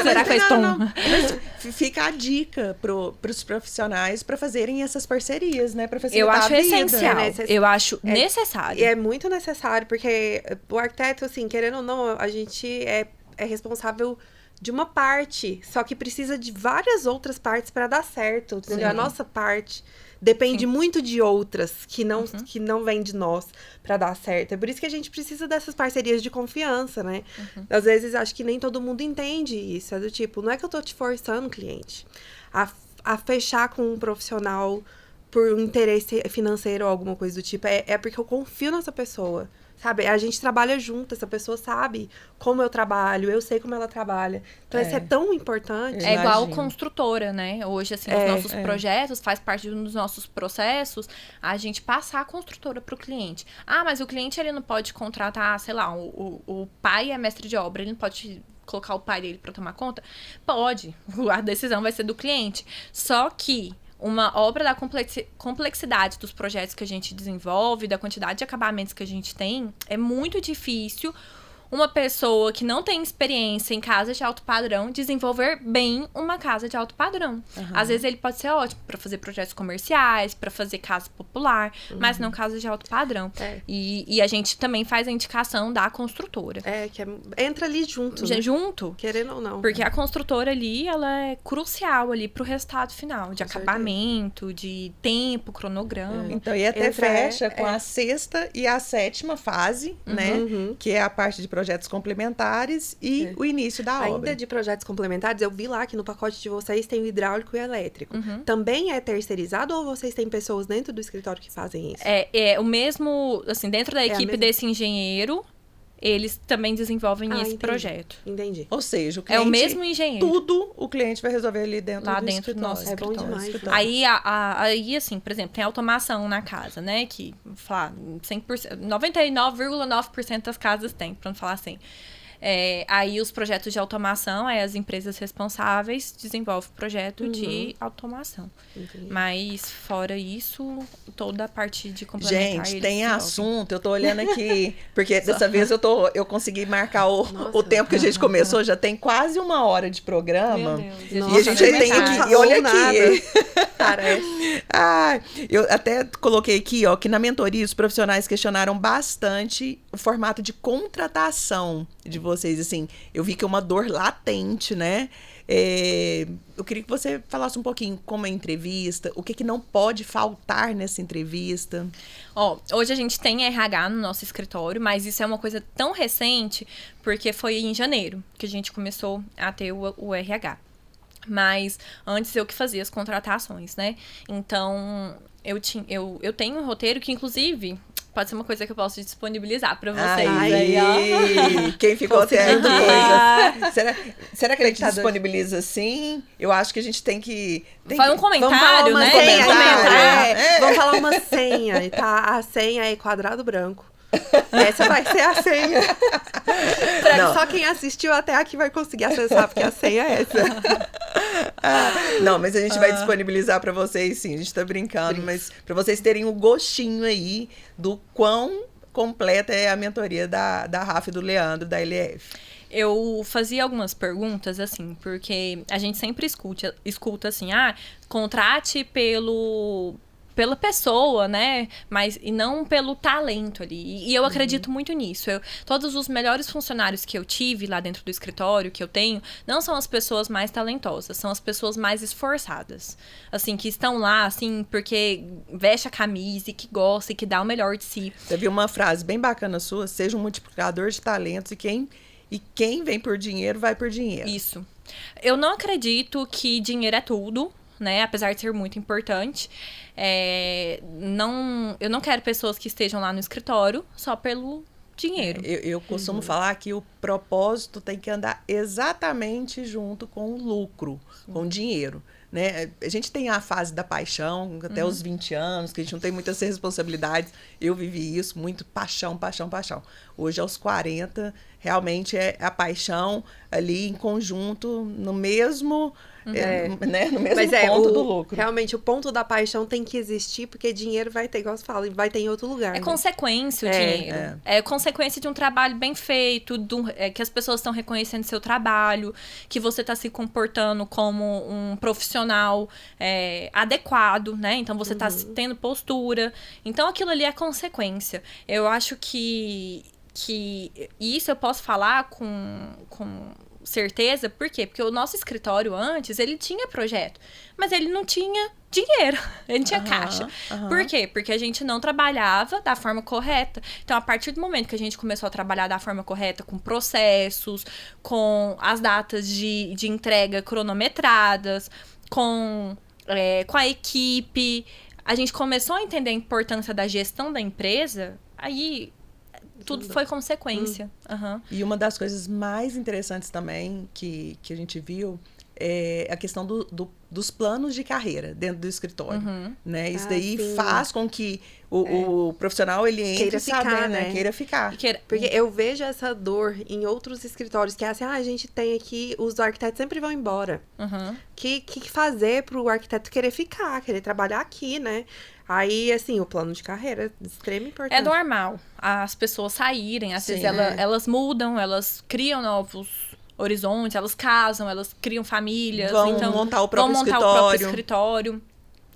Será que fez tom? Não. Mas fica a dica pros profissionais para fazerem essas parcerias, né? Para facilitar Eu acho a vida. essencial. Eu acho necessário. E é muito necessário, porque o arquiteto, assim, querendo ou não, a gente é responsável de uma parte, só que precisa de várias outras partes para dar certo, entendeu? Sim. A nossa parte depende Sim. muito de outras que não vêm de nós para dar certo. É por isso que a gente precisa dessas parcerias de confiança, né? Às vezes acho que nem todo mundo entende isso. É do tipo, não é que eu tô te forçando, cliente, a fechar com um profissional por um interesse financeiro ou alguma coisa do tipo. É porque eu confio nessa pessoa. Sabe, a gente trabalha junto, essa pessoa sabe como eu trabalho, eu sei como ela trabalha. Então, isso é tão importante. É igual Imagino. construtora, né? Hoje, assim, os nossos projetos, faz parte dos nossos processos, a gente passar a construtora para o cliente. Ah, mas o cliente, ele não pode contratar, sei lá, o pai é mestre de obra, ele não pode colocar o pai dele para tomar conta? Pode, a decisão vai ser do cliente. Só que uma obra da complexidade dos projetos que a gente desenvolve, da quantidade de acabamentos que a gente tem, é muito difícil uma pessoa que não tem experiência em casas de alto padrão desenvolver bem uma casa de alto padrão. Às vezes ele pode ser ótimo para fazer projetos comerciais, para fazer casa popular, mas não casa de alto padrão. E a gente também faz a indicação da construtora. Entra ali junto, né? Junto. Querendo ou não. Porque a construtora ali, ela é crucial ali pro resultado final, de Com acabamento, de tempo, cronograma. Então, e até Entra, fecha com a sexta e a sétima fase, né? Que é a parte de projetos complementares e o início da obra. Ainda de projetos complementares, eu vi lá que no pacote de vocês tem o hidráulico e o elétrico. Também é terceirizado ou vocês têm pessoas dentro do escritório que fazem isso? É o mesmo, assim, dentro da equipe desse engenheiro, eles também desenvolvem esse entendi. Projeto. Entendi. Ou seja, o cliente... É o mesmo engenheiro. Tudo o cliente vai resolver ali dentro Lá do dentro do escritório. nosso escritório. É bom demais. Aí, assim, por exemplo, tem automação na casa, né? Que, vou falar, 100%, 99,9% das casas tem, pra não falar assim. Aí os projetos de automação, aí as empresas responsáveis desenvolvem o projeto de automação. Entendi. Mas fora isso, toda a parte de complementar. Gente, eles tem desenvolvem. assunto, eu tô olhando aqui, porque dessa vez eu consegui marcar o Nossa. tempo que a gente começou, já tem quase 1 hora de programa. Meu Deus. E Nossa, a gente aí tem verdade. aqui, e olha Nada. aqui. Parece. Eu até coloquei aqui, ó, que na mentoria os profissionais questionaram bastante o formato de contratação de vocês, assim, eu vi que é uma dor latente, né? Eu queria que você falasse um pouquinho como é a entrevista, o que não pode faltar nessa entrevista. Hoje a gente tem RH no nosso escritório, mas isso é uma coisa tão recente, porque foi em janeiro que a gente começou a ter o RH. Mas antes eu que fazia as contratações, né? Então, eu tenho um roteiro que, inclusive, pode ser uma coisa que eu posso disponibilizar pra vocês. Aí, quem ficou até aqui. Será que ele disponibiliza assim? Eu acho que a gente tem que... Foi um comentário, uma né? senha, Comentário. Vamos falar uma senha. E tá, a senha é quadrado branco. Essa vai ser a senha. Só quem assistiu até aqui vai conseguir acessar, porque a senha é essa. Não, mas a gente vai disponibilizar pra vocês, sim. A gente tá brincando, mas pra vocês terem o gostinho aí do quão completa é a mentoria da Rafa e do Leandro, da LF. Eu fazia algumas perguntas, assim, porque a gente sempre escuta assim, contrate pela pessoa, né? E não pelo talento ali. E eu acredito muito nisso. Todos os melhores funcionários que eu tive lá dentro do escritório, que eu tenho, não são as pessoas mais talentosas, são as pessoas mais esforçadas. Assim, que estão lá, assim, porque veste a camisa e que gosta e que dá o melhor de si. Eu vi uma frase bem bacana sua, seja um multiplicador de talentos e quem vem por dinheiro, vai por dinheiro. Isso. Eu não acredito que dinheiro é tudo, né? Apesar de ser muito importante. Eu não quero pessoas que estejam lá no escritório só pelo dinheiro. Eu costumo falar que o propósito tem que andar exatamente junto com o lucro, com o dinheiro. Né? A gente tem a fase da paixão, até os 20 anos, que a gente não tem muitas responsabilidades. Eu vivi isso, muito paixão. Hoje, aos 40, realmente é a paixão ali em conjunto, no mesmo... né? No mesmo ponto do lucro. Realmente, o ponto da paixão tem que existir, porque dinheiro vai ter, igual você fala, vai ter em outro lugar. É consequência o dinheiro. É consequência de um trabalho bem feito, que as pessoas estão reconhecendo seu trabalho, que você está se comportando como um profissional adequado, né? Então, você está tendo postura. Então, aquilo ali é consequência. Eu acho que isso eu posso falar com certeza, por quê? Porque o nosso escritório antes, ele tinha projeto, mas ele não tinha dinheiro, ele não tinha caixa. Por quê? Porque a gente não trabalhava da forma correta. Então, a partir do momento que a gente começou a trabalhar da forma correta, com processos, com as datas de entrega cronometradas, com a equipe, a gente começou a entender a importância da gestão da empresa, aí... Tudo foi consequência. E uma das coisas mais interessantes também que a gente viu é a questão dos planos de carreira dentro do escritório. Né? Isso daí faz com que o profissional ele entre queira ficar, sabendo, né? Queira ficar. Porque eu vejo essa dor em outros escritórios, que é assim, a gente tem aqui, os arquitetos sempre vão embora. Que fazer pro arquiteto querer ficar, querer trabalhar aqui, né? Aí, assim, o plano de carreira é de extrema importância. É normal as pessoas saírem, às vezes elas mudam, elas criam novos horizontes, elas casam, elas criam famílias. Vão montar o próprio escritório.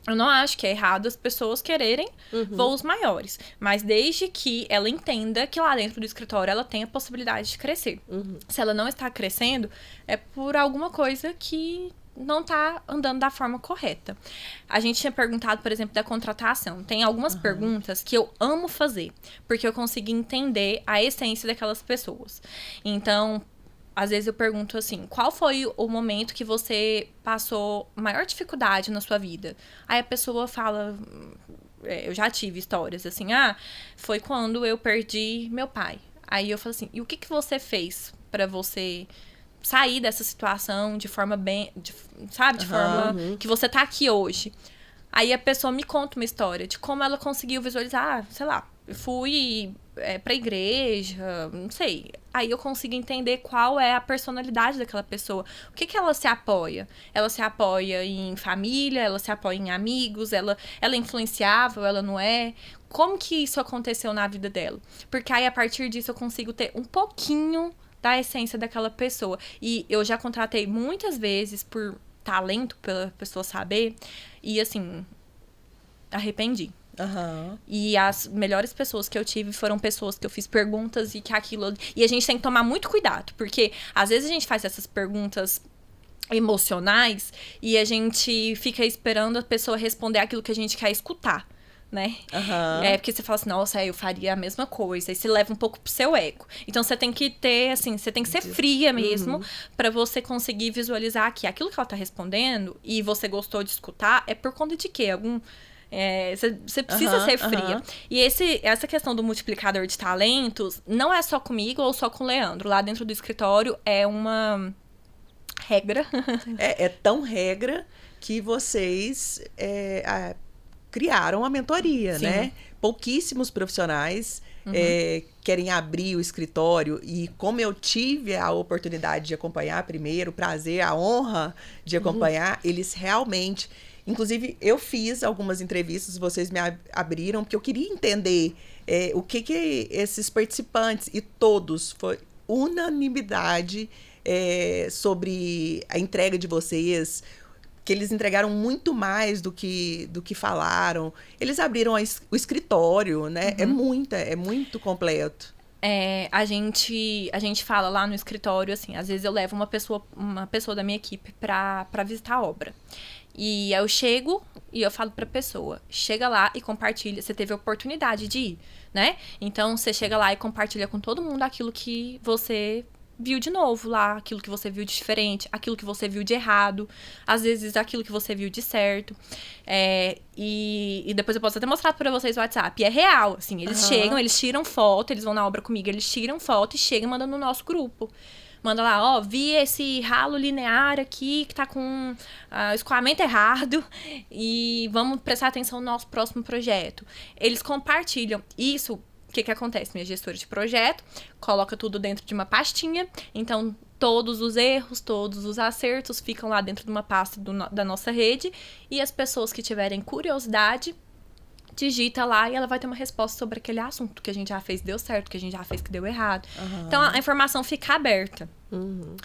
Eu não acho que é errado as pessoas quererem voos maiores. Mas desde que ela entenda que lá dentro do escritório ela tem a possibilidade de crescer. Se ela não está crescendo, é por alguma coisa que não tá andando da forma correta. A gente tinha perguntado, por exemplo, da contratação. Tem algumas perguntas que eu amo fazer, porque eu consegui entender a essência daquelas pessoas. Então, às vezes eu pergunto assim, qual foi o momento que você passou maior dificuldade na sua vida? Aí a pessoa fala, eu já tive histórias assim, foi quando eu perdi meu pai. Aí eu falo assim, e o que você fez pra você sair dessa situação de forma bem, sabe? De forma que você tá aqui hoje. Aí a pessoa me conta uma história de como ela conseguiu visualizar, sei lá, eu fui pra igreja, não sei. Aí eu consigo entender qual é a personalidade daquela pessoa. O que ela se apoia? Ela se apoia em família, ela se apoia em amigos, ela é influenciável, ela não é? Como que isso aconteceu na vida dela? Porque aí, a partir disso, eu consigo ter um pouquinho da essência daquela pessoa. E eu já contratei muitas vezes por talento, pela pessoa saber, e assim, arrependi. E as melhores pessoas que eu tive foram pessoas que eu fiz perguntas e que aquilo... E a gente tem que tomar muito cuidado, porque às vezes a gente faz essas perguntas emocionais e a gente fica esperando a pessoa responder aquilo que a gente quer escutar, né? Porque você fala assim, nossa, eu faria a mesma coisa. E você leva um pouco pro seu ego. Então, você tem que ter, assim, você tem que ser fria mesmo pra você conseguir visualizar que aquilo que ela tá respondendo e você gostou de escutar é por conta de quê? Você precisa ser fria. E essa questão do multiplicador de talentos não é só comigo ou só com o Leandro. Lá dentro do escritório é uma regra. É tão regra que vocês criaram a mentoria, Sim. né? Pouquíssimos profissionais querem abrir o escritório, e como eu tive a oportunidade de acompanhar primeiro, o prazer, a honra de acompanhar, eles realmente... Inclusive, eu fiz algumas entrevistas, vocês me abriram, porque eu queria entender o que esses participantes, e todos, foi unanimidade sobre a entrega de vocês, que eles entregaram muito mais do que falaram. Eles abriram o escritório, né? É muito completo. A gente fala lá no escritório, assim, às vezes eu levo uma pessoa da minha equipe pra visitar a obra. E eu chego e eu falo pra pessoa, chega lá e compartilha, você teve a oportunidade de ir, né? Então, você chega lá e compartilha com todo mundo aquilo que você viu de novo lá, aquilo que você viu de diferente, aquilo que você viu de errado, às vezes aquilo que você viu de certo. E depois eu posso até mostrar pra vocês o WhatsApp. E é real, assim, eles chegam, eles tiram foto, eles vão na obra comigo, eles tiram foto e chegam mandando no nosso grupo. Manda lá, vi esse ralo linear aqui que tá com escoamento errado e vamos prestar atenção no nosso próximo projeto. Eles compartilham isso. O que acontece? Minha gestora de projeto coloca tudo dentro de uma pastinha. Então, todos os erros, todos os acertos ficam lá dentro de uma pasta da nossa rede. E as pessoas que tiverem curiosidade, digita lá e ela vai ter uma resposta sobre aquele assunto que a gente já fez deu certo, que a gente já fez que deu errado. Então, a informação fica aberta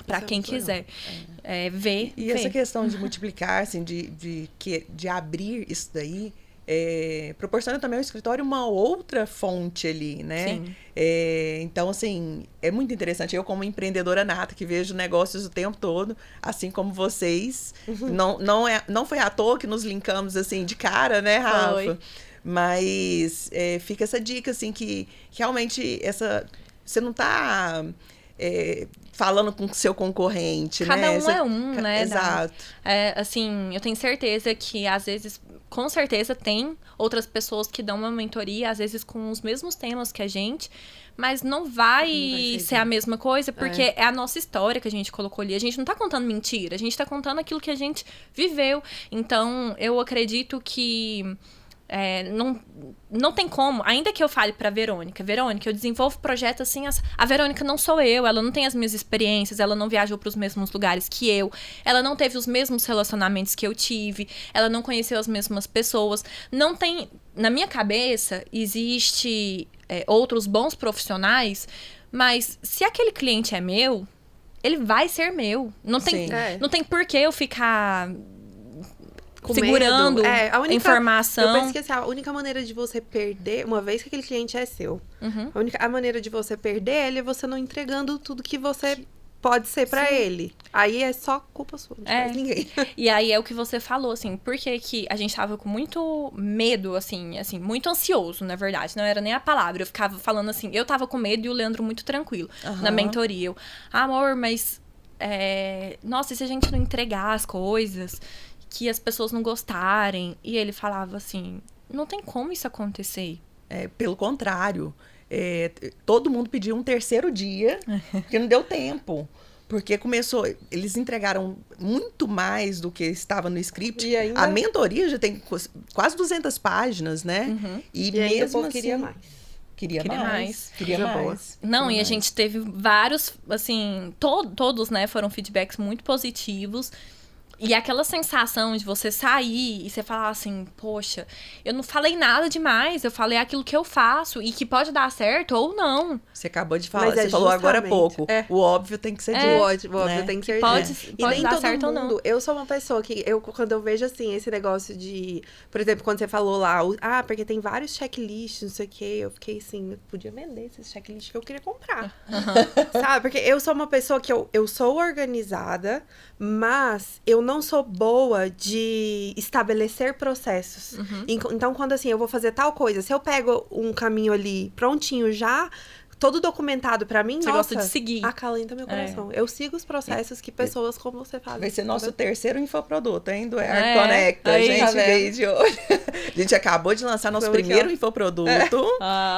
para quem quiser ver. E essa questão de multiplicar, assim, de abrir isso daí, proporciona também ao escritório uma outra fonte ali, né? Sim. Então, assim, é muito interessante. Eu, como empreendedora nata, que vejo negócios o tempo todo, assim como vocês, não foi à toa que nos linkamos, assim, de cara, né, Rafa? Foi. Mas fica essa dica, assim, que realmente você não tá falando com o seu concorrente, Cada né? um é um, né? Exato. Assim, eu tenho certeza que, às vezes, com certeza tem outras pessoas que dão uma mentoria, às vezes com os mesmos temas que a gente, mas não vai ser a mesma coisa, porque é a nossa história que a gente colocou ali. A gente não tá contando mentira, a gente tá contando aquilo que a gente viveu. Então, eu acredito que não tem como, ainda que eu fale pra Verônica, eu desenvolvo projeto assim, a Verônica não sou eu, ela não tem as minhas experiências, ela não viajou pros mesmos lugares que eu, ela não teve os mesmos relacionamentos que eu tive, ela não conheceu as mesmas pessoas, não tem, na minha cabeça, existe outros bons profissionais, mas se aquele cliente é meu, ele vai ser meu, não tem por que eu ficar segurando a informação. Eu penso que a única maneira de você perder, uma vez que aquele cliente é seu, a maneira de você perder ele é você não entregando tudo que você pode ser pra ele. Aí é só culpa sua, não faz ninguém. E aí é o que você falou, assim, porque que a gente tava com muito medo, assim, muito ansioso, na verdade. Não era nem a palavra. Eu ficava falando assim, eu tava com medo e o Leandro muito tranquilo na mentoria. Eu, amor, mas nossa, e se a gente não entregar as coisas, que as pessoas não gostarem? E ele falava assim, não tem como isso acontecer. Pelo contrário, todo mundo pediu um terceiro dia, porque não deu tempo. Porque eles entregaram muito mais do que estava no script. E ainda... A mentoria já tem quase 200 páginas, né? E mesmo assim... queria mais. Queria mais. Não, e a gente teve vários, assim, todos, né, foram feedbacks muito positivos. E aquela sensação de você sair e você falar assim, poxa, eu não falei nada demais, eu falei aquilo que eu faço e que pode dar certo ou não. Você acabou de falar, você falou agora há pouco. O óbvio tem que ser dito. O óbvio tem que ser dito. E nem dar todo certo mundo. Ou não. Eu sou uma pessoa que, quando eu vejo assim, esse negócio de... Por exemplo, quando você falou lá, porque tem vários checklists, não sei o quê, eu fiquei assim, eu podia vender esses checklists que eu queria comprar. Sabe? Porque eu sou uma pessoa que eu sou organizada, mas eu não sou boa de estabelecer processos. Então, quando assim, eu vou fazer tal coisa, se eu pego um caminho ali prontinho já, todo documentado pra mim, você gosta de seguir. Acalenta meu coração. Eu sigo os processos que pessoas como você fazem. Vai ser nosso terceiro infoproduto, hein? Do AR Conecta. Aí, a gente veio de hoje. A gente acabou de lançar nosso primeiro infoproduto,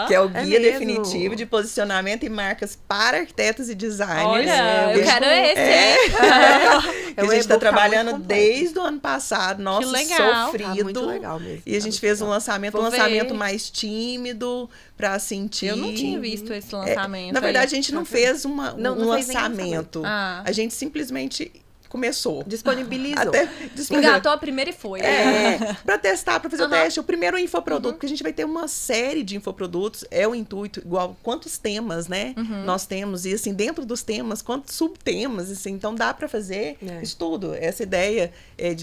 que é o Guia Definitivo de Posicionamento e Marcas para Arquitetos e Designers. Olha, eu quero esse. Que a gente está trabalhando desde o ano passado. Nossa, que legal. Sofrido. Tá muito legal mesmo. E a gente fez um lançamento mais tímido, pra sentir... Eu não tinha visto esse lançamento. Na verdade, a gente não fez um fez lançamento. A gente simplesmente começou. Disponibilizou. Engatou a primeira e foi. Pra testar, pra fazer o teste. O primeiro infoproduto, porque a gente vai ter uma série de infoprodutos. É o intuito, igual quantos temas, né? Nós temos. E assim, dentro dos temas, quantos subtemas. Assim, então, dá pra fazer isso tudo. Essa ideia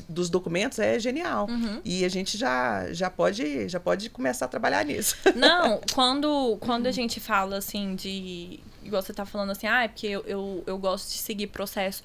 dos documentos é genial. E a gente já pode começar a trabalhar nisso. Não, quando a gente fala, assim, de... Igual você tá falando assim, porque eu gosto de seguir processo.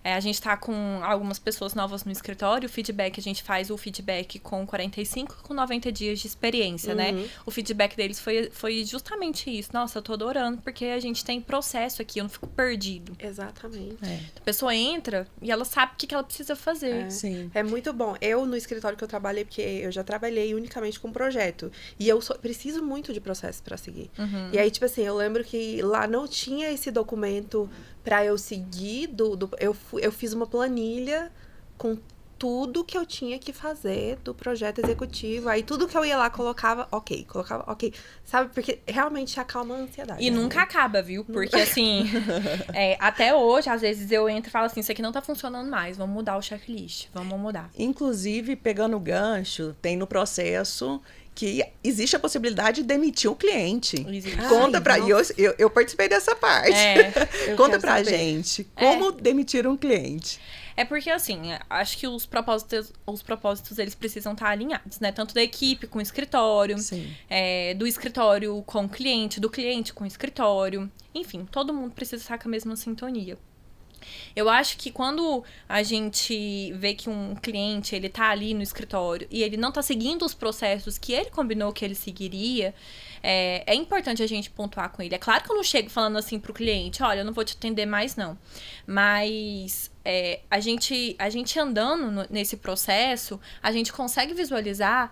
A gente tá com algumas pessoas novas no escritório, a gente faz o feedback com 45 com 90 dias de experiência, né? O feedback deles foi justamente isso. Nossa, eu tô adorando, porque a gente tem processo aqui, eu não fico perdido. Exatamente. A pessoa entra e ela sabe o que ela precisa fazer. Sim. É muito bom. Eu, no escritório que eu trabalhei, porque eu já trabalhei unicamente com projeto, e eu preciso muito de processo pra seguir. E aí, tipo assim, eu lembro que lá não tinha esse documento pra eu seguir, eu fiz uma planilha com tudo que eu tinha que fazer do projeto executivo. Aí tudo que eu ia lá colocava ok. Sabe? Porque realmente acalma a ansiedade. E nunca acaba, viu? Porque assim, até hoje, às vezes eu entro e falo assim, isso aqui não tá funcionando mais, vamos mudar o checklist, vamos mudar. Inclusive, pegando o gancho, tem no processo... que existe a possibilidade de demitir um cliente. Conta pra... Eu participei dessa parte. Conta pra gente. Como demitir um cliente? É porque, assim, acho que os propósitos eles precisam estar alinhados, né? Tanto da equipe com o escritório, do escritório com o cliente, do cliente com o escritório. Enfim, todo mundo precisa estar com a mesma sintonia. Eu acho que quando a gente vê que um cliente, ele tá ali no escritório e ele não tá seguindo os processos que ele combinou que ele seguiria, é importante a gente pontuar com ele. É claro que eu não chego falando assim pro cliente, olha, eu não vou te atender mais, não. Mas a gente andando nesse processo, a gente consegue visualizar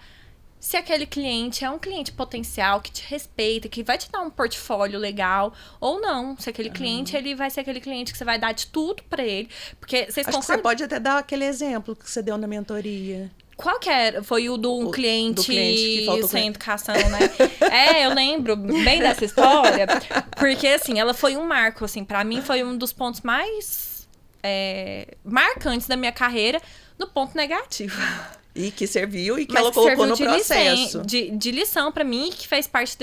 se aquele cliente é um cliente potencial, que te respeita, que vai te dar um portfólio legal, ou não. Se aquele cliente, ele vai ser aquele cliente que você vai dar de tudo pra ele. Porque vocês concordam? Você pode até dar aquele exemplo que você deu na mentoria. Qual que era? Foi o do cliente que faltou sem educação, né? Eu lembro bem dessa história. Porque, assim, ela foi um marco, assim. Pra mim, foi um dos pontos mais marcantes da minha carreira, no ponto negativo. E que serviu e que ela colocou no processo. De lição pra mim, que fez parte,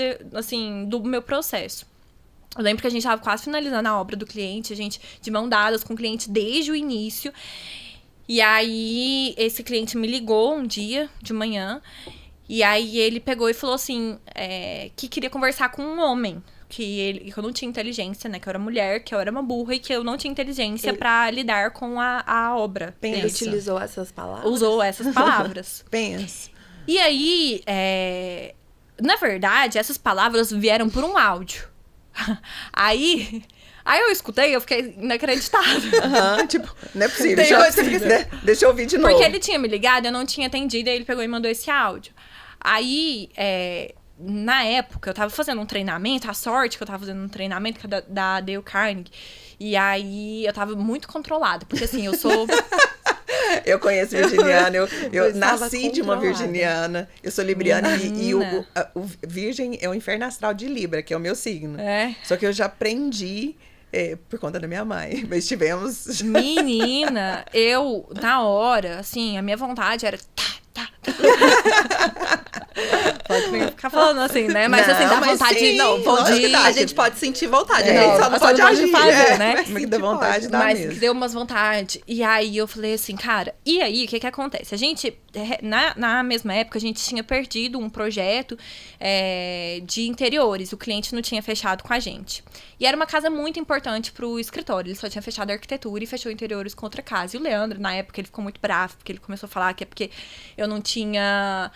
do meu processo. Eu lembro que a gente tava quase finalizando a obra do cliente, a gente de mão dadas com o cliente desde o início. E aí, esse cliente me ligou um dia, de manhã, e aí ele pegou e falou assim, que queria conversar com um homem. que eu não tinha inteligência, né? Que eu era mulher, que eu era uma burra e que eu não tinha inteligência pra lidar com a obra. Ele utilizou essas palavras? Usou essas palavras. Pensa. E aí, na verdade, essas palavras vieram por um áudio. Aí eu escutei e eu fiquei inacreditável. Tipo, não é possível. Deixa eu ouvir de novo. Porque ele tinha me ligado, eu não tinha atendido, aí ele pegou e mandou esse áudio. Aí, na época, eu tava fazendo um treinamento, a sorte que eu tava fazendo um treinamento que é da Dale Carnegie. E aí, eu tava muito controlada, porque assim, eu sou... Eu conheço virginiana, eu nasci de uma virginiana, eu sou libriana e o virgem é o inferno astral de Libra, que é o meu signo. Só que eu já aprendi por conta da minha mãe, mas tivemos... Menina, eu, na hora, assim, a minha vontade era... Pode ficar falando assim, né? Mas não, assim, dá vontade sim, de... Não, pode a gente pode sentir vontade, a gente só não pode agir, fazer, né? Mas dá vontade, dá mas mesmo. deu umas vontade. E aí eu falei assim, cara... E aí, o que acontece? A gente, na mesma época, a gente tinha perdido um projeto de interiores. O cliente não tinha fechado com a gente. E era uma casa muito importante pro escritório. Ele só tinha fechado a arquitetura e fechou interiores com outra casa. E o Leandro, na época, ele ficou muito bravo, porque ele começou a falar que é porque eu não tinha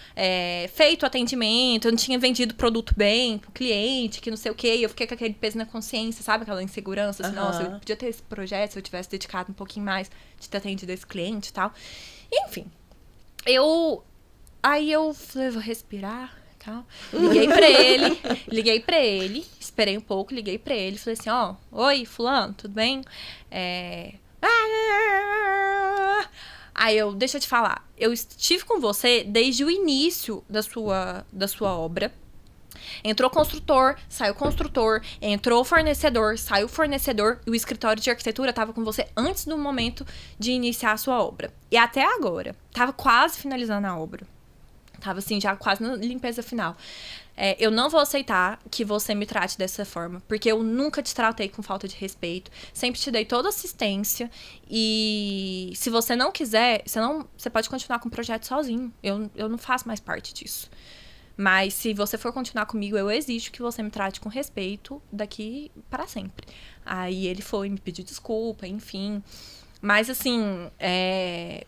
feito atendimento, eu não tinha vendido produto bem pro cliente, que não sei o quê. E eu fiquei com aquele peso na consciência, sabe? Aquela insegurança, assim, nossa, eu podia ter esse projeto se eu tivesse dedicado um pouquinho mais de ter atendido esse cliente e tal. Enfim, aí eu falei, vou respirar. Liguei pra ele, esperei um pouco, liguei pra ele, falei assim, oi, fulano, tudo bem? Aí deixa eu te falar, eu estive com você desde o início da sua obra. Entrou construtor, saiu construtor, entrou fornecedor, saiu fornecedor, e o escritório de arquitetura estava com você antes do momento de iniciar a sua obra. E até agora, tava quase finalizando a obra. Tava assim, já quase na limpeza final. Eu não vou aceitar que você me trate dessa forma, porque eu nunca te tratei com falta de respeito, sempre te dei toda assistência, e se você não quiser, você pode continuar com o projeto sozinho. Eu não faço mais parte disso. Mas se você for continuar comigo, eu exijo que você me trate com respeito daqui para sempre. Aí ele foi, me pediu desculpa, enfim. Mas, assim,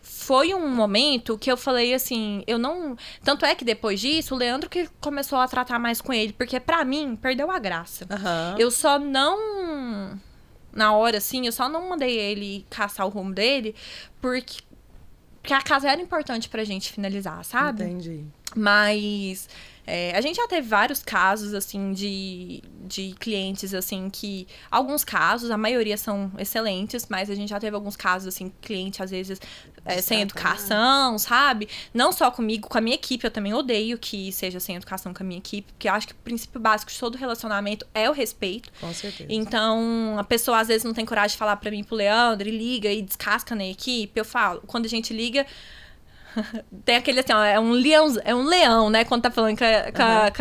foi um momento que eu falei, assim, eu não... Tanto é que depois disso, o Leandro que começou a tratar mais com ele, porque pra mim, perdeu a graça. Eu só não... Na hora, assim, eu só não mandei ele caçar o rumo dele, porque a casa era importante pra gente finalizar, sabe? Entendi. Mas... a gente já teve vários casos, assim, de clientes, assim, que... Alguns casos, a maioria são excelentes, mas a gente já teve alguns casos, assim, cliente, às vezes, sem educação, sabe? Não só comigo, com a minha equipe. Eu também odeio que seja sem educação com a minha equipe, porque eu acho que o princípio básico de todo relacionamento é o respeito. Com certeza. Então, a pessoa, às vezes, não tem coragem de falar pra mim, pro Leandro, e liga e descasca na equipe. Eu falo, quando a gente liga... Tem aquele assim, é um leão, né? Quando tá falando com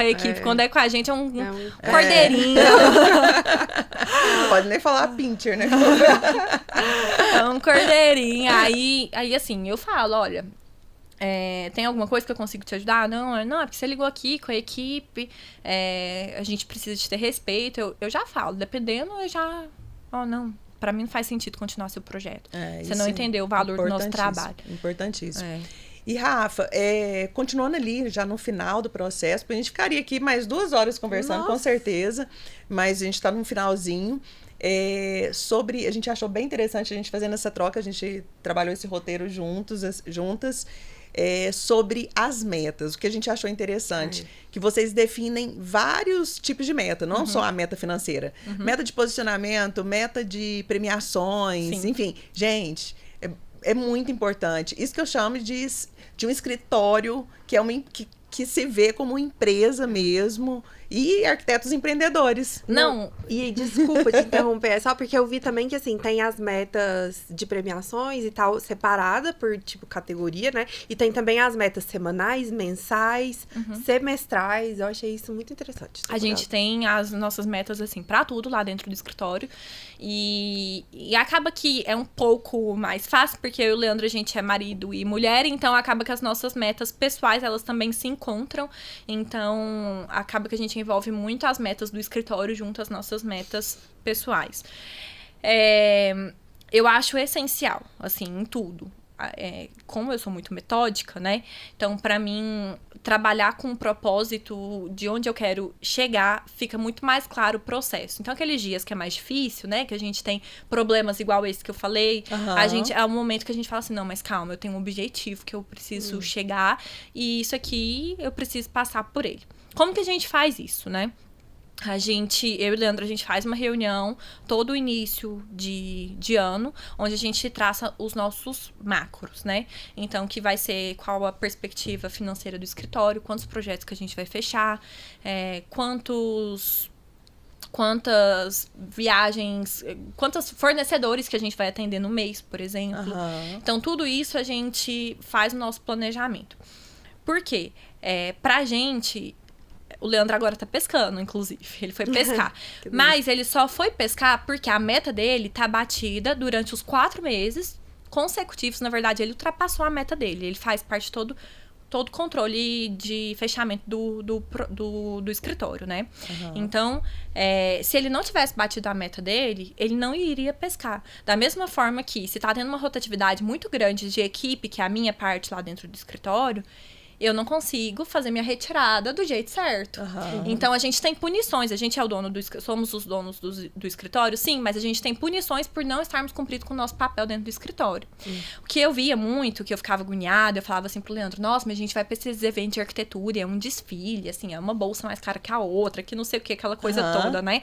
a equipe. Quando é com a gente, é um cordeirinho. Pode nem falar pincher, né? É um cordeirinho. Aí, assim, eu falo, olha, tem alguma coisa que eu consigo te ajudar? Não, é porque você ligou aqui com a equipe, a gente precisa de ter respeito. Eu já falo, dependendo, eu já... não, pra mim não faz sentido continuar seu projeto. Você não entendeu o valor do nosso trabalho. Importantíssimo. E, Rafa, continuando ali, já no final do processo, a gente ficaria aqui mais 2 horas conversando, com certeza, mas a gente está no finalzinho. A gente achou bem interessante a gente fazendo essa troca, a gente trabalhou esse roteiro juntas, sobre as metas. O que a gente achou interessante, que vocês definem vários tipos de meta, não só a meta financeira. Meta de posicionamento, meta de premiações, enfim. Gente, é muito importante. Isso que eu chamo de um escritório que se vê como uma empresa mesmo, e arquitetos empreendedores. Não, e desculpa te interromper, é só porque eu vi também que, assim, tem as metas de premiações e tal, separada por, tipo, categoria, né? E tem também as metas semanais, mensais, semestrais. Eu achei isso muito interessante. A gente tem as nossas metas, assim, pra tudo lá dentro do escritório. E acaba que é um pouco mais fácil, porque eu e o Leandro, a gente é marido e mulher, então acaba que as nossas metas pessoais, elas também se encontram. Então, acaba que a gente gente envolve muito as metas do escritório junto às nossas metas pessoais. Eu acho essencial, assim, em tudo. Como eu sou muito metódica, né? Então, pra mim, trabalhar com o propósito de onde eu quero chegar, fica muito mais claro o processo. Então, aqueles dias que é mais difícil, né? Que a gente tem problemas igual esse que eu falei, é um momento que a gente fala assim, não, mas calma, eu tenho um objetivo que eu preciso chegar e isso aqui eu preciso passar por ele. Como que a gente faz isso, né? Eu e o Leandro, a gente faz uma reunião todo o início de ano, onde a gente traça os nossos macros, né? Então, que vai ser qual a perspectiva financeira do escritório, quantos projetos que a gente vai fechar, quantas viagens, quantos fornecedores que a gente vai atender no mês, por exemplo. Então, tudo isso a gente faz no nosso planejamento. Por quê? Pra gente... O Leandro agora tá pescando, inclusive. Ele foi pescar. Mas ele só foi pescar porque a meta dele tá batida durante os 4 meses consecutivos. Na verdade, ele ultrapassou a meta dele. Ele faz parte de todo o controle de fechamento do escritório, né? Então, se ele não tivesse batido a meta dele, ele não iria pescar. Da mesma forma que, se tá tendo uma rotatividade muito grande de equipe, que é a minha parte lá dentro do escritório, eu não consigo fazer minha retirada do jeito certo. Então, a gente tem punições. A gente é o dono somos os donos do escritório, sim, mas a gente tem punições por não estarmos cumprindo com o nosso papel dentro do escritório. O que eu via muito, que eu ficava agoniada, eu falava assim pro Leandro, nossa, mas a gente vai pra esses eventos de arquitetura, é um desfile, assim, é uma bolsa mais cara que a outra, que não sei o que, aquela coisa toda, né?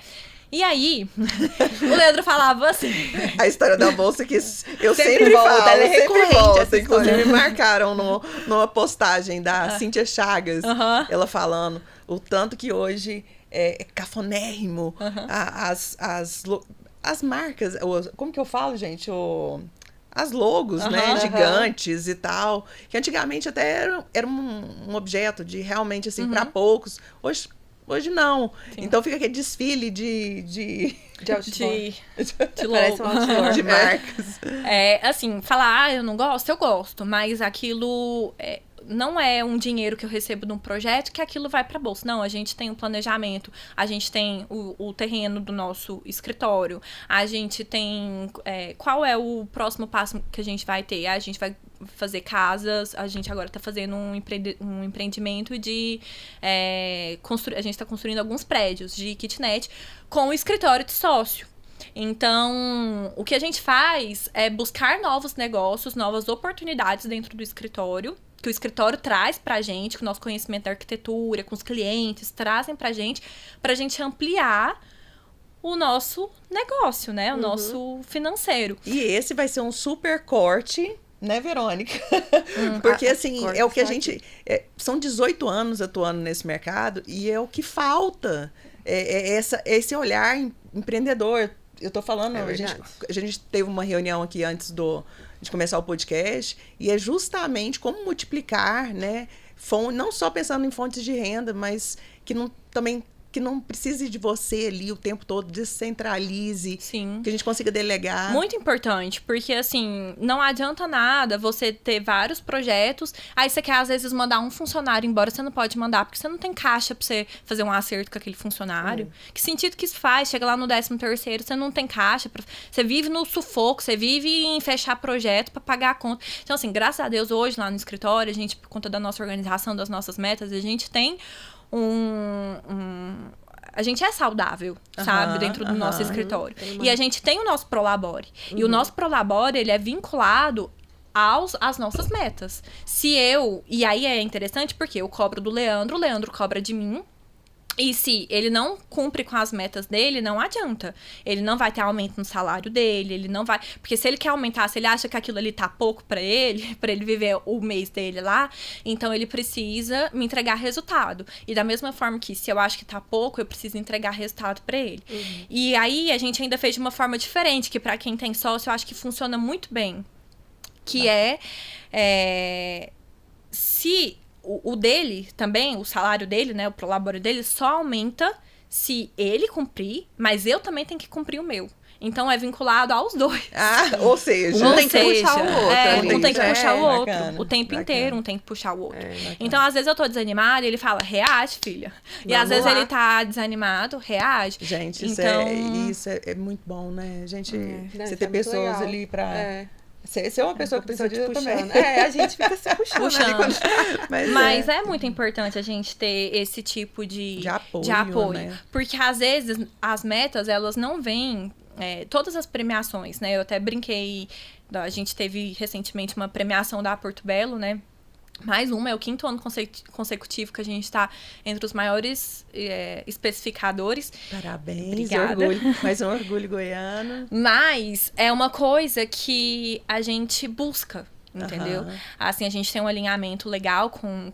E aí, o Leandro falava assim... A história da bolsa que eu sempre falo, ela é recorrente. Inclusive, me marcaram numa postagem da Cíntia Chagas, ela falando o tanto que hoje é cafonérrimo as marcas... Como que eu falo, gente? As logos, né? Gigantes e tal. Que antigamente até era um objeto de realmente, assim, para poucos. Hoje não. Sim. Então fica aquele desfile de logo. De marcas. Assim, falar, eu não gosto, eu gosto. Mas aquilo não é um dinheiro que eu recebo de um projeto que aquilo vai para bolsa. Não, a gente tem um planejamento, a gente tem o terreno do nosso escritório, a gente tem... qual é o próximo passo que a gente vai ter? A gente vai fazer casas, a gente agora tá fazendo um empreendimento de... a gente tá construindo alguns prédios de kitnet com o escritório de sócio. Então, o que a gente faz é buscar novos negócios, novas oportunidades dentro do escritório, que o escritório traz pra gente, com o nosso conhecimento da arquitetura, com os clientes, trazem pra gente ampliar o nosso negócio, né? O nosso financeiro. E esse vai ser um super corte, né, Verônica? Porque, assim, é o que a gente... são 18 anos atuando nesse mercado e é o que falta. Esse olhar empreendedor. Eu tô falando, a gente teve uma reunião aqui antes de começar o podcast, e é justamente como multiplicar, né, não só pensando em fontes de renda, mas que não precise de você ali o tempo todo, descentralize, sim, que a gente consiga delegar. Muito importante, porque assim, não adianta nada você ter vários projetos, aí você quer às vezes mandar um funcionário embora, você não pode mandar, porque você não tem caixa pra você fazer um acerto com aquele funcionário. Que sentido que isso faz? Chega lá no 13º, você não tem caixa, você vive no sufoco, você vive em fechar projeto pra pagar a conta. Então assim, graças a Deus, hoje lá no escritório, a gente, por conta da nossa organização, das nossas metas, a gente tem a gente é saudável, sabe? Dentro do nosso escritório. E a gente tem o nosso Prolabore. E o nosso Prolabore, ele é vinculado às nossas metas. E aí é interessante porque eu cobro do Leandro, o Leandro cobra de mim. E se ele não cumpre com as metas dele, não adianta. Ele não vai ter aumento no salário dele, ele não vai... Porque se ele quer aumentar, se ele acha que aquilo ali tá pouco pra ele viver o mês dele lá, então ele precisa me entregar resultado. E da mesma forma que se eu acho que tá pouco, eu preciso entregar resultado pra ele. E aí a gente ainda fez de uma forma diferente, que pra quem tem sócio, eu acho que funciona muito bem. Que se... O dele também, o salário dele, né, o prolabore dele, só aumenta se ele cumprir, mas eu também tenho que cumprir o meu. Então, é vinculado aos dois. Ou seja... Um tem que puxar o outro. Um tem que puxar o outro. Bacana, O tempo bacana. inteiro, um tem que puxar o outro. Bacana. Então, às vezes eu tô desanimada e ele fala, reage, filha. E Vamos às vezes lá. ele tá desanimado, reage. Gente, Então- isso é muito bom, né? Gente, Não, você isso ter é muito pessoas legal. ali pra... É. Você é uma pessoa que precisa disso também. A gente fica se puxando. Puxando. Ali quando... Mas é muito importante a gente ter esse tipo de apoio, né? Porque às vezes as metas, elas não vêm... todas as premiações, né? Eu até brinquei... A gente teve recentemente uma premiação da Porto Belo, né? Mais uma, é o 5º ano consecutivo que a gente tá entre os maiores especificadores. Parabéns, Obrigada. orgulho. Mais um orgulho goiano. Mas é uma coisa que a gente busca, entendeu? Aham. Assim, a gente tem um alinhamento legal com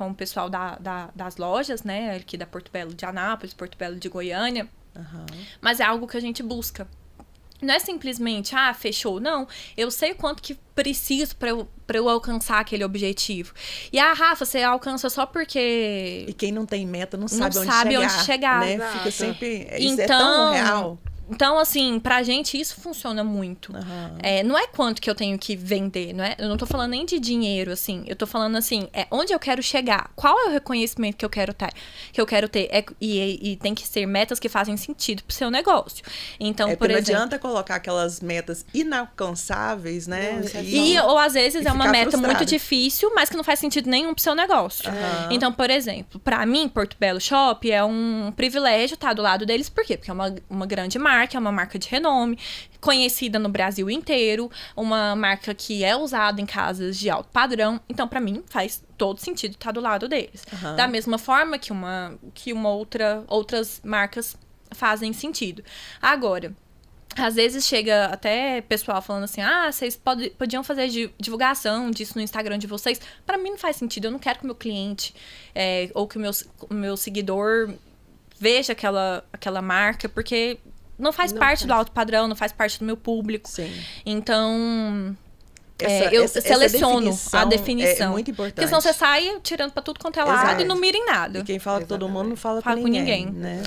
o pessoal das lojas, né? Aqui da Porto Belo de Anápolis, Porto Belo de Goiânia. Aham. Mas é algo que a gente busca. Não é simplesmente, fechou. Não, eu sei o quanto que preciso pra eu alcançar aquele objetivo. E, Rafa, você alcança só porque... E quem não tem meta não sabe, onde chegar. Né? Exato. Fica sempre... Isso é Então, tão real. Então, assim, pra gente isso funciona muito. Aham. Não é quanto que eu tenho que vender, não é? Eu não tô falando nem de dinheiro, assim. Eu tô falando, assim, onde eu quero chegar. Qual é o reconhecimento que eu quero ter? E tem que ser metas que fazem sentido pro seu negócio. Então, por não exemplo... adianta colocar aquelas metas inalcançáveis, né? Não, isso é Ou às vezes e é uma ficar meta frustrado. muito difícil, mas que não faz sentido nenhum pro seu negócio. Aham. Então, por exemplo, pra mim, Porto Belo Shop é um privilégio estar do lado deles. Por quê? Porque é uma grande marca, é uma marca de renome, conhecida no Brasil inteiro, uma marca que é usada em casas de alto padrão. Então, pra mim, faz todo sentido estar do lado deles. Aham. Da mesma forma que outras marcas fazem sentido. Agora, às vezes chega até pessoal falando assim, vocês podiam fazer divulgação disso no Instagram de vocês. Pra mim não faz sentido, eu não quero que o meu cliente ou que o meu seguidor veja aquela marca, porque não faz parte do alto padrão, não faz parte do meu público. Sim. Então... Essa- eu essa seleciono a definição definição. é muito importante. Porque senão você sai tirando pra tudo quanto é lado Exato. e não mira em nada. E quem fala com todo mundo não fala, Fala com com ninguém, ninguém. né?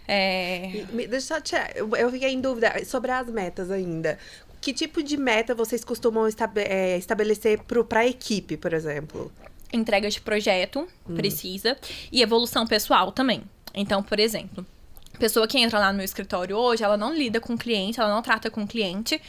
Deixa eu só tirar. Eu fiquei em dúvida sobre as metas ainda. Que tipo de meta vocês costumam estabelecer pra equipe, por exemplo? Entrega de projeto, precisa. E evolução pessoal também. Então, por exemplo, a pessoa que entra lá no meu escritório hoje, ela não lida com o cliente, ela não trata com o cliente,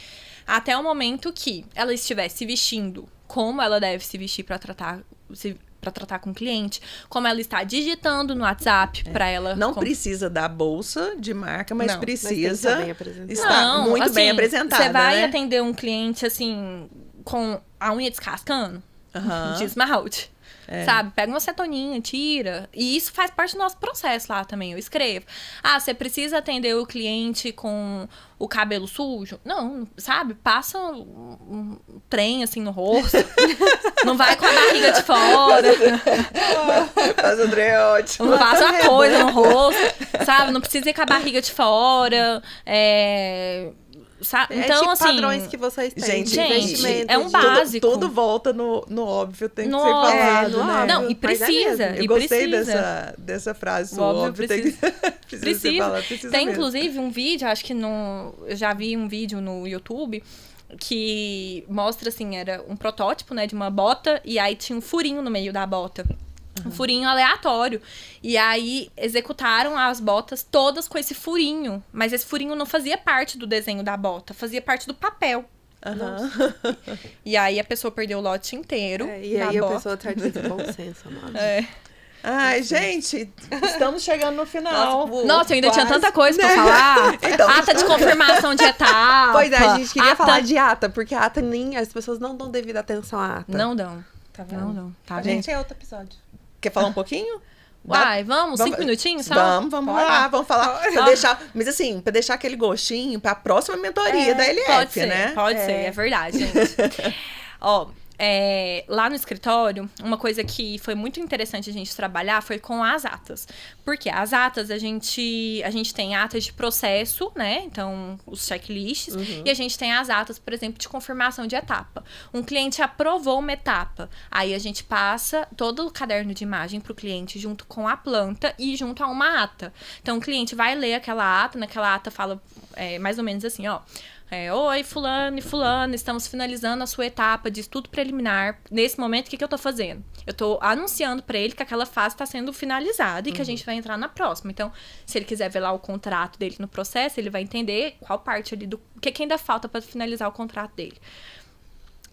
até o momento que ela estiver se vestindo como ela deve se vestir para tratar com o cliente, como ela está digitando no WhatsApp para ela... Não precisa da bolsa de marca, mas Não, Mas tem que precisa estar bem apresentado. estar muito bem apresentada, Você vai né? atender um cliente, assim, com a unha descascando, Aham. de esmalte. Sabe? Pega uma acetoninha, tira. E isso faz parte do nosso processo lá também. Eu escrevo. Você precisa atender o cliente com o cabelo sujo? Não, sabe? Passa um trem assim no rosto. Não vai com a barriga de fora. Mas o André é ótimo. Não faz uma coisa no rosto. Sabe? Não precisa ir com a barriga de fora. Sabe? Então, tipo assim. padrões que vocês têm. Gente, de investimento, é um de- básico. Tudo volta no óbvio, tem que No ser óbvio. falado, no né? óbvio. Não, e Mas é precisa. mesmo. Eu e gostei precisa. dessa frase. O óbvio óbvio tem que precisa ser falado, precisa Tem, mesmo. inclusive, um vídeo, acho que eu já vi um vídeo no YouTube que mostra, assim, era um protótipo, né, de uma bota, e aí tinha um furinho no meio da bota. Um furinho aleatório. E aí, executaram as botas todas com esse furinho. Mas esse furinho não fazia parte do desenho da bota, fazia parte do papel. Aham. E aí, a pessoa perdeu o lote inteiro E da aí a bota. pessoa traz esse bom senso, amado. Ai, gente, estamos chegando no final. Nossa, eu ainda tinha Quase. tanta coisa pra falar. Então. Ata de confirmação de etapa. Pois é, a gente queria ata- falar de ata, porque a ata nem... As pessoas não dão devida atenção à ata. Não dão. Não. Tá A vendo? gente é outro episódio. Quer falar um pouquinho? Vamos? 5 minutinhos só? Vamos lá, vamos falar. Pra deixar, mas assim, pra deixar aquele gostinho pra próxima mentoria da LF, Pode ser, né? pode ser, é verdade, gente. Ó, lá no escritório, uma coisa que foi muito interessante a gente trabalhar foi com as atas. Porque as atas, a gente tem atas de processo, né? Então, os checklists. E a gente tem as atas, por exemplo, de confirmação de etapa. Um cliente aprovou uma etapa. Aí a gente passa todo o caderno de imagem para o cliente junto com a planta e junto a uma ata. Então, o cliente vai ler aquela ata, naquela ata fala mais ou menos assim, ó. Oi, fulano e fulano, estamos finalizando a sua etapa de estudo preliminar. Nesse momento, o que eu tô fazendo? Eu tô anunciando para ele que aquela fase está sendo finalizada e que a gente vai entrar na próxima. Então, se ele quiser ver lá o contrato dele no processo, ele vai entender qual parte ali o que ainda falta para finalizar o contrato dele.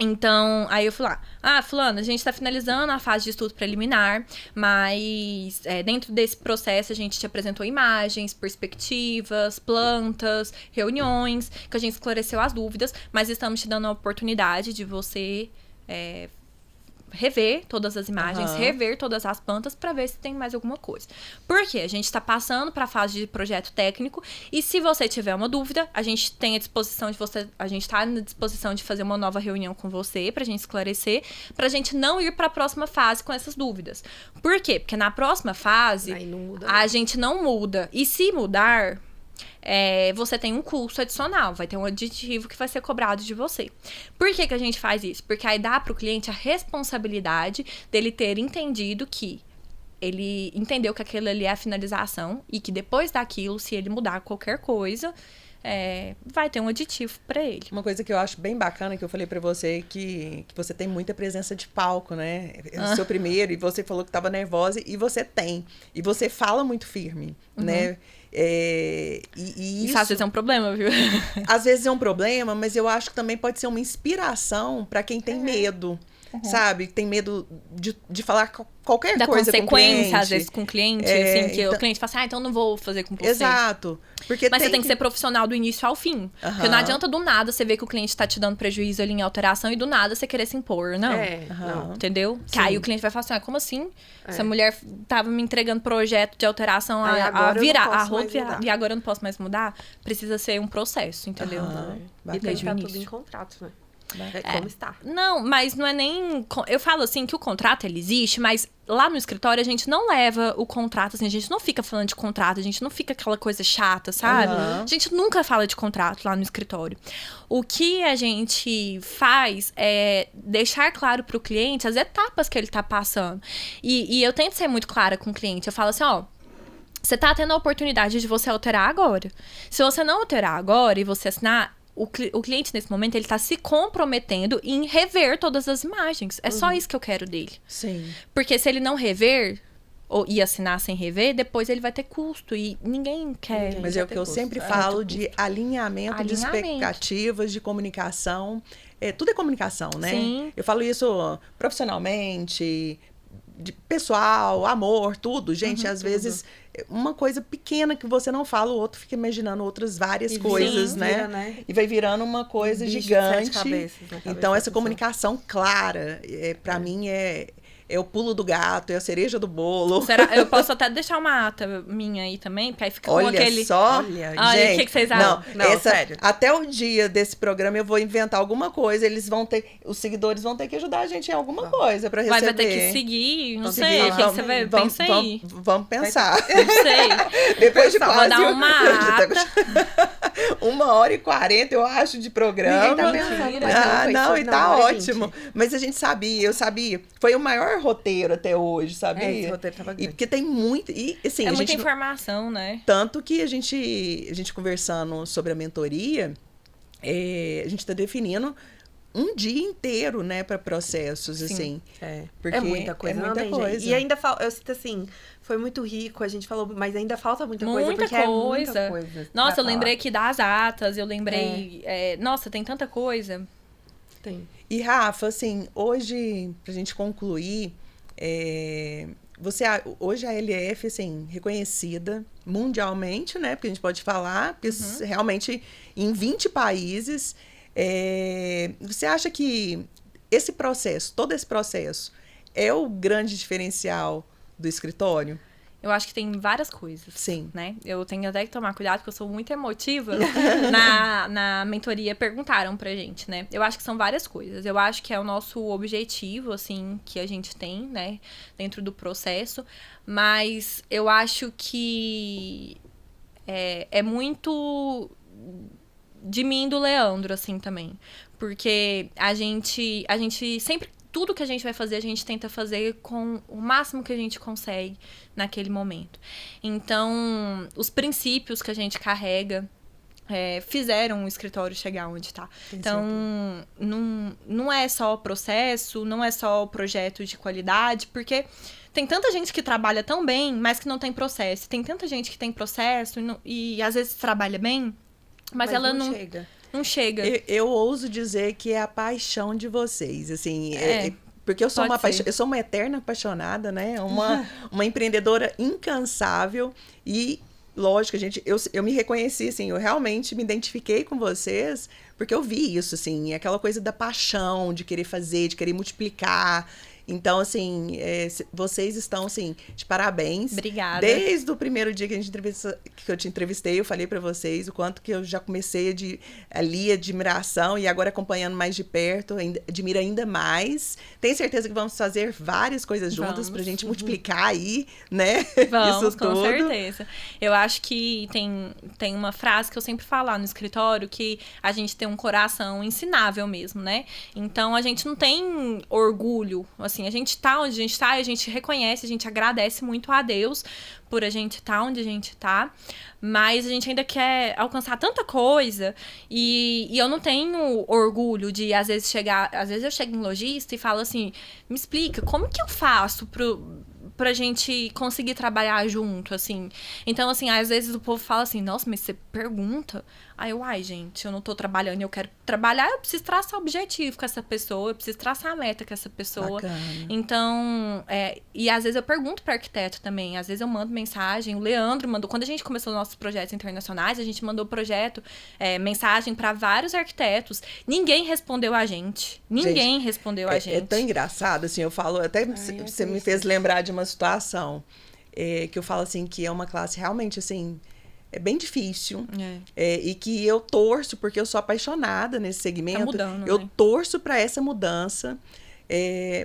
Então, aí eu fui lá, fulano, a gente tá finalizando a fase de estudo preliminar, mas dentro desse processo a gente te apresentou imagens, perspectivas, plantas, reuniões, que a gente esclareceu as dúvidas, mas estamos te dando a oportunidade de você rever todas as imagens, rever todas as plantas para ver se tem mais alguma coisa. Por quê? A gente está passando para a fase de projeto técnico e se você tiver uma dúvida, a gente tem a disposição de a gente está na disposição de fazer uma nova reunião com você para a gente esclarecer, para a gente não ir para a próxima fase com essas dúvidas. Por quê? Porque na próxima fase a gente não muda e se mudar você tem um custo adicional, vai ter um aditivo que vai ser cobrado de você. Por que a gente faz isso? Porque aí dá para o cliente a responsabilidade dele ter entendido que ele entendeu que aquilo ali é a finalização e que depois daquilo, se ele mudar qualquer coisa, vai ter um aditivo para ele. Uma coisa que eu acho bem bacana, que eu falei para você, que você tem muita presença de palco, né? É o seu primeiro, e você falou que estava nervosa, e você tem. E você fala muito firme, né? Isso às vezes é um problema, viu? Às vezes é um problema, mas eu acho que também pode ser uma inspiração para quem tem medo, sabe? Tem medo de falar qualquer da coisa com o cliente. consequência, às vezes, com o cliente, assim, que o cliente fala assim, então não vou fazer com você. Exato. Porque mas você tem que ser profissional do início ao fim. Porque não adianta do nada você ver que o cliente tá te dando prejuízo ali em alteração e do nada você querer se impor, não. Não. Entendeu? Que aí o cliente vai falar assim, como assim? Essa mulher tava me entregando projeto de alteração a virar, a roda, e agora eu não posso mais mudar? Precisa ser um processo, entendeu? E tem que ficar tudo em contrato, né? Como está. Não, mas não é nem... Eu falo assim que o contrato, ele existe, mas lá no escritório a gente não leva o contrato, assim, a gente não fica falando de contrato, a gente não fica aquela coisa chata, sabe? A gente nunca fala de contrato lá no escritório. O que a gente faz é deixar claro pro cliente as etapas que ele tá passando. E eu tento ser muito clara com o cliente. Eu falo assim, você tá tendo a oportunidade de você alterar agora. Se você não alterar agora e você assinar... O cliente, nesse momento, ele tá se comprometendo em rever todas as imagens. É só isso que eu quero dele. Sim. Porque se ele não rever, e assinar sem rever, depois ele vai ter custo. E ninguém quer. Mas é o que eu sempre falo de alinhamento de expectativas, de comunicação. Tudo é comunicação, né? Sim. Eu falo isso profissionalmente, de pessoal, amor, tudo. Gente, às vezes... Uma coisa pequena que você não fala, o outro fica imaginando outras várias coisas, né? E vai virando uma coisa gigante. Então, essa comunicação clara, para mim, é o pulo do gato, é a cereja do bolo. Eu posso até deixar uma ata minha aí também, porque aí fica com aquele... Olha, gente, o que vocês acham? Não, sério. Até o dia desse programa eu vou inventar alguma coisa, os seguidores vão ter que ajudar a gente em alguma coisa para receber. Vai ter que seguir, não sei, o que você vai... Pensa aí. Vamos pensar. Não sei. Depois de quase... Vou dar uma ata. 1h40, eu acho, de programa. Ninguém tá pensando, não, e tá ótimo. Gente. Mas a gente eu sabia. Foi o maior roteiro até hoje, sabia? Esse roteiro tava grande. Porque tem muito... E, assim, muita informação, né? Tanto que a gente conversando sobre a mentoria, a gente tá definindo um dia inteiro, né, para processos, Sim, assim. Porque é muita coisa. E ainda falta, eu sinto assim, foi muito rico, a gente falou, mas ainda falta muita coisa. Muita coisa. Nossa, eu lembrei aqui das atas, eu lembrei... nossa, tem tanta coisa. Tem. E, Rafa, assim, hoje, pra gente concluir, hoje a LF, assim, reconhecida mundialmente, né, porque a gente pode falar, porque realmente em 20 países... você acha que esse processo, todo esse processo, é o grande diferencial do escritório? Eu acho que tem várias coisas. Sim. Né? Eu tenho até que tomar cuidado, porque eu sou muito emotiva. Na mentoria perguntaram pra gente, né? Eu acho que são várias coisas. Eu acho que é o nosso objetivo, assim, que a gente tem, né? Dentro do processo. Mas eu acho que é muito de mim e do Leandro, assim, também. Porque a gente sempre... Tudo que a gente vai fazer, a gente tenta fazer com o máximo que a gente consegue naquele momento. Então, os princípios que a gente carrega fizeram o escritório chegar onde está. Então, não é só o processo, não é só o projeto de qualidade, porque tem tanta gente que trabalha tão bem, mas que não tem processo. Tem tanta gente que tem processo e às vezes trabalha bem, mas ela não chega. Não chega. Eu ouso dizer que é a paixão de vocês, assim, porque eu sou eu sou uma eterna apaixonada, né? Uma empreendedora incansável e, lógico, eu me reconheci, assim, eu realmente me identifiquei com vocês, porque eu vi isso, assim, aquela coisa da paixão, de querer fazer, de querer multiplicar. Então, assim, vocês estão, assim, de parabéns. Obrigada. Desde o primeiro dia que eu te entrevistei, eu falei para vocês o quanto que eu já comecei ali, admiração, e agora acompanhando mais de perto, admiro ainda mais. Tenho certeza que vamos fazer várias coisas juntas pra gente multiplicar aí, né? Vamos, isso tudo. Com certeza. Eu acho que tem uma frase que eu sempre falo lá no escritório, que a gente tem um coração ensinável mesmo, né? Então, a gente não tem orgulho, assim, a gente tá onde a gente tá, a gente reconhece, a gente agradece muito a Deus por a gente estar onde a gente tá, mas a gente ainda quer alcançar tanta coisa e eu não tenho orgulho de, às vezes eu chego em lojista e falo assim, me explica, como que eu faço pra gente conseguir trabalhar junto, assim. Então, assim, às vezes o povo fala assim, nossa, mas você pergunta? Aí eu, gente, eu não tô trabalhando, eu quero trabalhar, eu preciso traçar objetivo com essa pessoa, eu preciso traçar a meta com essa pessoa. Bacana. Então, e às vezes eu pergunto para arquiteto também, às vezes eu mando mensagem, o Leandro mandou, quando a gente começou nossos projetos internacionais, a gente mandou mensagem para vários arquitetos, ninguém respondeu a gente, respondeu a gente. É tão engraçado, assim, eu falo, até você me fez lembrar de uma situação, que eu falo assim, que é uma classe realmente, assim, é bem difícil. E que eu torço, porque eu sou apaixonada nesse segmento. Tá mudando, eu né? torço para essa mudança.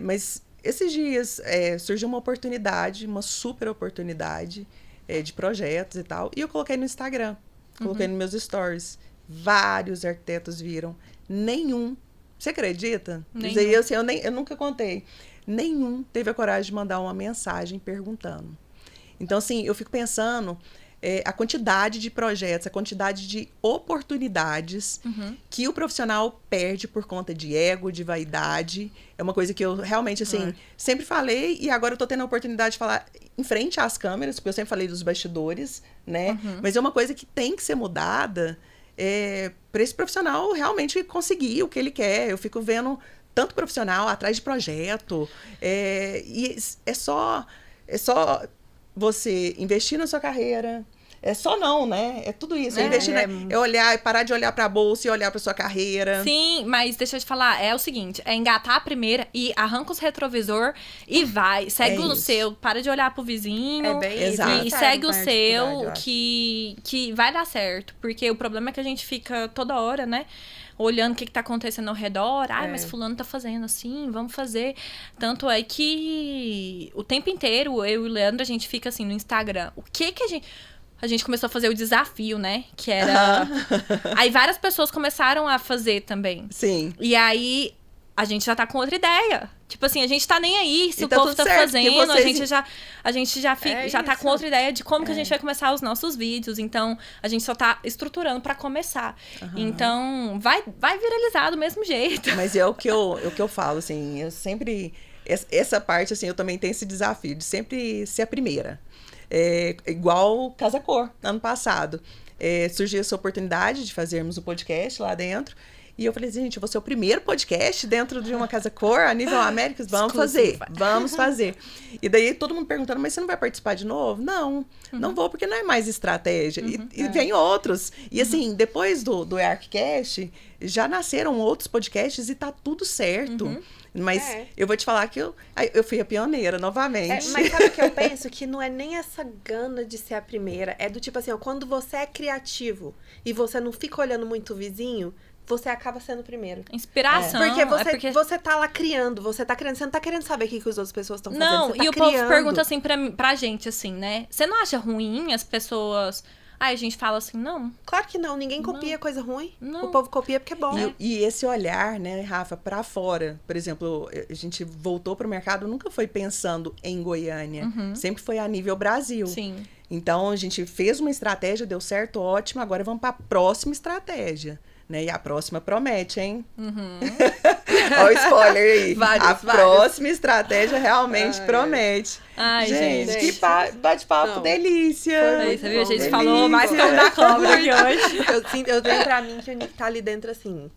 Mas esses dias surgiu uma oportunidade, uma super oportunidade de projetos e tal. E eu coloquei no Instagram, coloquei nos meus stories. Vários arquitetos viram. Nenhum. Você acredita? Nenhum. Eu nunca contei. Nenhum teve a coragem de mandar uma mensagem perguntando. Então, assim, eu fico pensando a quantidade de projetos, a quantidade de oportunidades que o profissional perde por conta de ego, de vaidade. É uma coisa que eu realmente, assim, sempre falei e agora eu tô tendo a oportunidade de falar em frente às câmeras, porque eu sempre falei dos bastidores, né? Mas é uma coisa que tem que ser mudada para esse profissional realmente conseguir o que ele quer. Eu fico vendo tanto profissional atrás de projeto. E é só você investir na sua carreira. É só não, né? É tudo isso. É olhar, é parar de olhar para a bolsa e olhar para sua carreira. Sim, mas deixa eu te falar, é o seguinte, é engatar a primeira e arranca os retrovisor e vai. Segue o seu, para de olhar pro vizinho. E segue o seu que vai dar certo. Porque o problema é que a gente fica toda hora, né? Olhando o que tá acontecendo ao redor. Mas fulano tá fazendo assim, vamos fazer. Tanto é que o tempo inteiro, eu e o Leandro, a gente fica assim no Instagram. O que a gente... A gente começou a fazer o desafio, né? Que era... Aí várias pessoas começaram a fazer também. Sim. E aí, a gente já tá com outra ideia. Tipo assim, a gente tá nem aí se o tá povo tá certo, fazendo. A gente já tá isso. com outra ideia de como que a gente vai começar os nossos vídeos. Então, a gente só tá estruturando pra começar. Então, vai viralizar do mesmo jeito. Mas é o que eu falo, assim, eu sempre... Essa parte, assim, eu também tenho esse desafio de sempre ser a primeira. Igual Casa Cor, ano passado. Surgiu essa oportunidade de fazermos o podcast lá dentro. E eu falei, gente, eu vou ser o primeiro podcast dentro de uma Casa Cor, a nível Américas, vamos fazer. E daí todo mundo perguntando, mas você não vai participar de novo? Não vou, porque não é mais estratégia. E vem outros. E assim, depois do EARCcast, já nasceram outros podcasts e tá tudo certo. Mas eu vou te falar que eu fui a pioneira novamente. Mas sabe o que eu penso? Que não é nem essa gana de ser a primeira. É do tipo assim, ó, quando você é criativo e você não fica olhando muito o vizinho, você acaba sendo o primeiro. Inspiração. Porque você tá lá criando, você não tá querendo saber o que as outras pessoas estão fazendo. Não, você tá e o criando. povo pergunta assim pra gente, assim, né? Você não acha ruim as pessoas... Aí a gente fala assim, não. Claro que não, ninguém copia coisa ruim. Não. O povo copia porque é bom. E esse olhar, né, Rafa, pra fora. Por exemplo, a gente voltou pro mercado, nunca foi pensando em Goiânia. Sempre foi a nível Brasil. Sim. Então, a gente fez uma estratégia, deu certo, ótimo. Agora vamos pra próxima estratégia. Né? E a próxima promete, hein? Olha o spoiler aí. Vários. Próxima estratégia realmente promete. Ai, gente, que bate-papo delícia. Aí, você viu? A gente falou mais como da cobra aqui hoje. Eu tenho pra mim que o Nick tá ali dentro assim.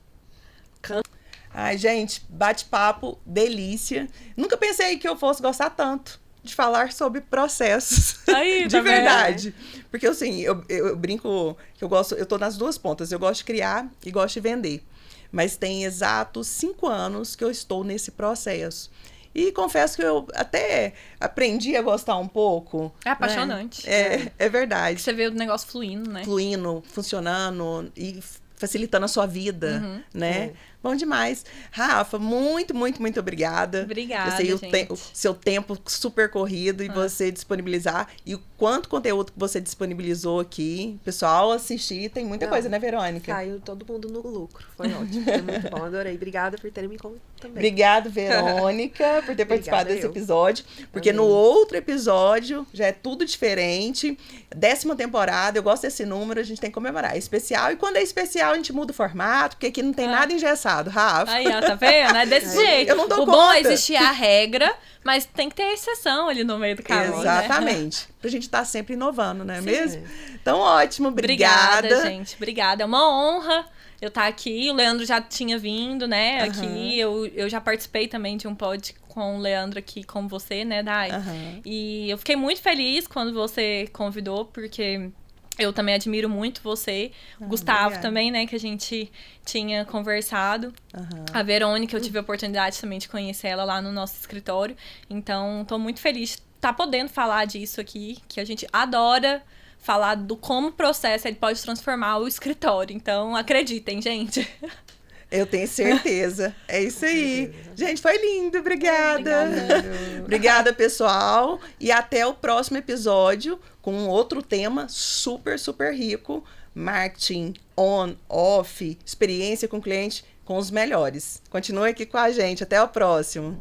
Ai, gente, bate-papo delícia. Nunca pensei que eu fosse gostar tanto de falar sobre processos. Aí, de tá verdade. Porque assim, eu brinco que eu tô nas duas pontas. Eu gosto de criar e gosto de vender. Mas tem exatos 5 anos que eu estou nesse processo. E confesso que eu até aprendi a gostar um pouco. É apaixonante. Né? É verdade. Você vê o negócio fluindo, né? Fluindo, funcionando e facilitando a sua vida, né? Bom demais. Rafa, muito, muito, muito obrigada. Obrigada, eu sei gente. o seu tempo super corrido e você disponibilizar. E o quanto conteúdo que você disponibilizou aqui. Pessoal, assistir, tem muita coisa, né, Verônica? Saiu todo mundo no lucro. Foi ótimo, foi muito bom, adorei. Obrigada por terem me convidado também. Obrigada, Verônica, por ter participado desse eu. episódio. Porque no outro episódio já é tudo diferente. 10ª temporada, eu gosto desse número, a gente tem que comemorar. É especial, e quando é especial a gente muda o formato, porque aqui não tem nada engessado. Rafa. Aí, ó, tá vendo? É desse jeito. Eu não dou o bom é conta. existir a regra, mas tem que ter a exceção ali no meio do caminho. Exatamente. Né? Pra gente estar sempre inovando, não é mesmo? Então, ótimo. Obrigada. Gente. Obrigada. É uma honra eu estar aqui. O Leandro já tinha vindo, né? Aqui. Eu já participei também de um pod com o Leandro aqui, com você, né, Dai? E eu fiquei muito feliz quando você convidou, porque... Eu também admiro muito você, o Gustavo obrigada. também, né, que a gente tinha conversado. A Verônica, eu tive a oportunidade também de conhecer ela lá no nosso escritório. Então, tô muito feliz de estar podendo falar disso aqui, que a gente adora falar do como o processo ele pode transformar o escritório. Então, acreditem, gente. Eu tenho certeza. É isso aí. Gente, foi lindo. Obrigada. Obrigada, pessoal. E até o próximo episódio com um outro tema super, super rico. Marketing on, off, experiência com o cliente com os melhores. Continue aqui com a gente. Até o próximo.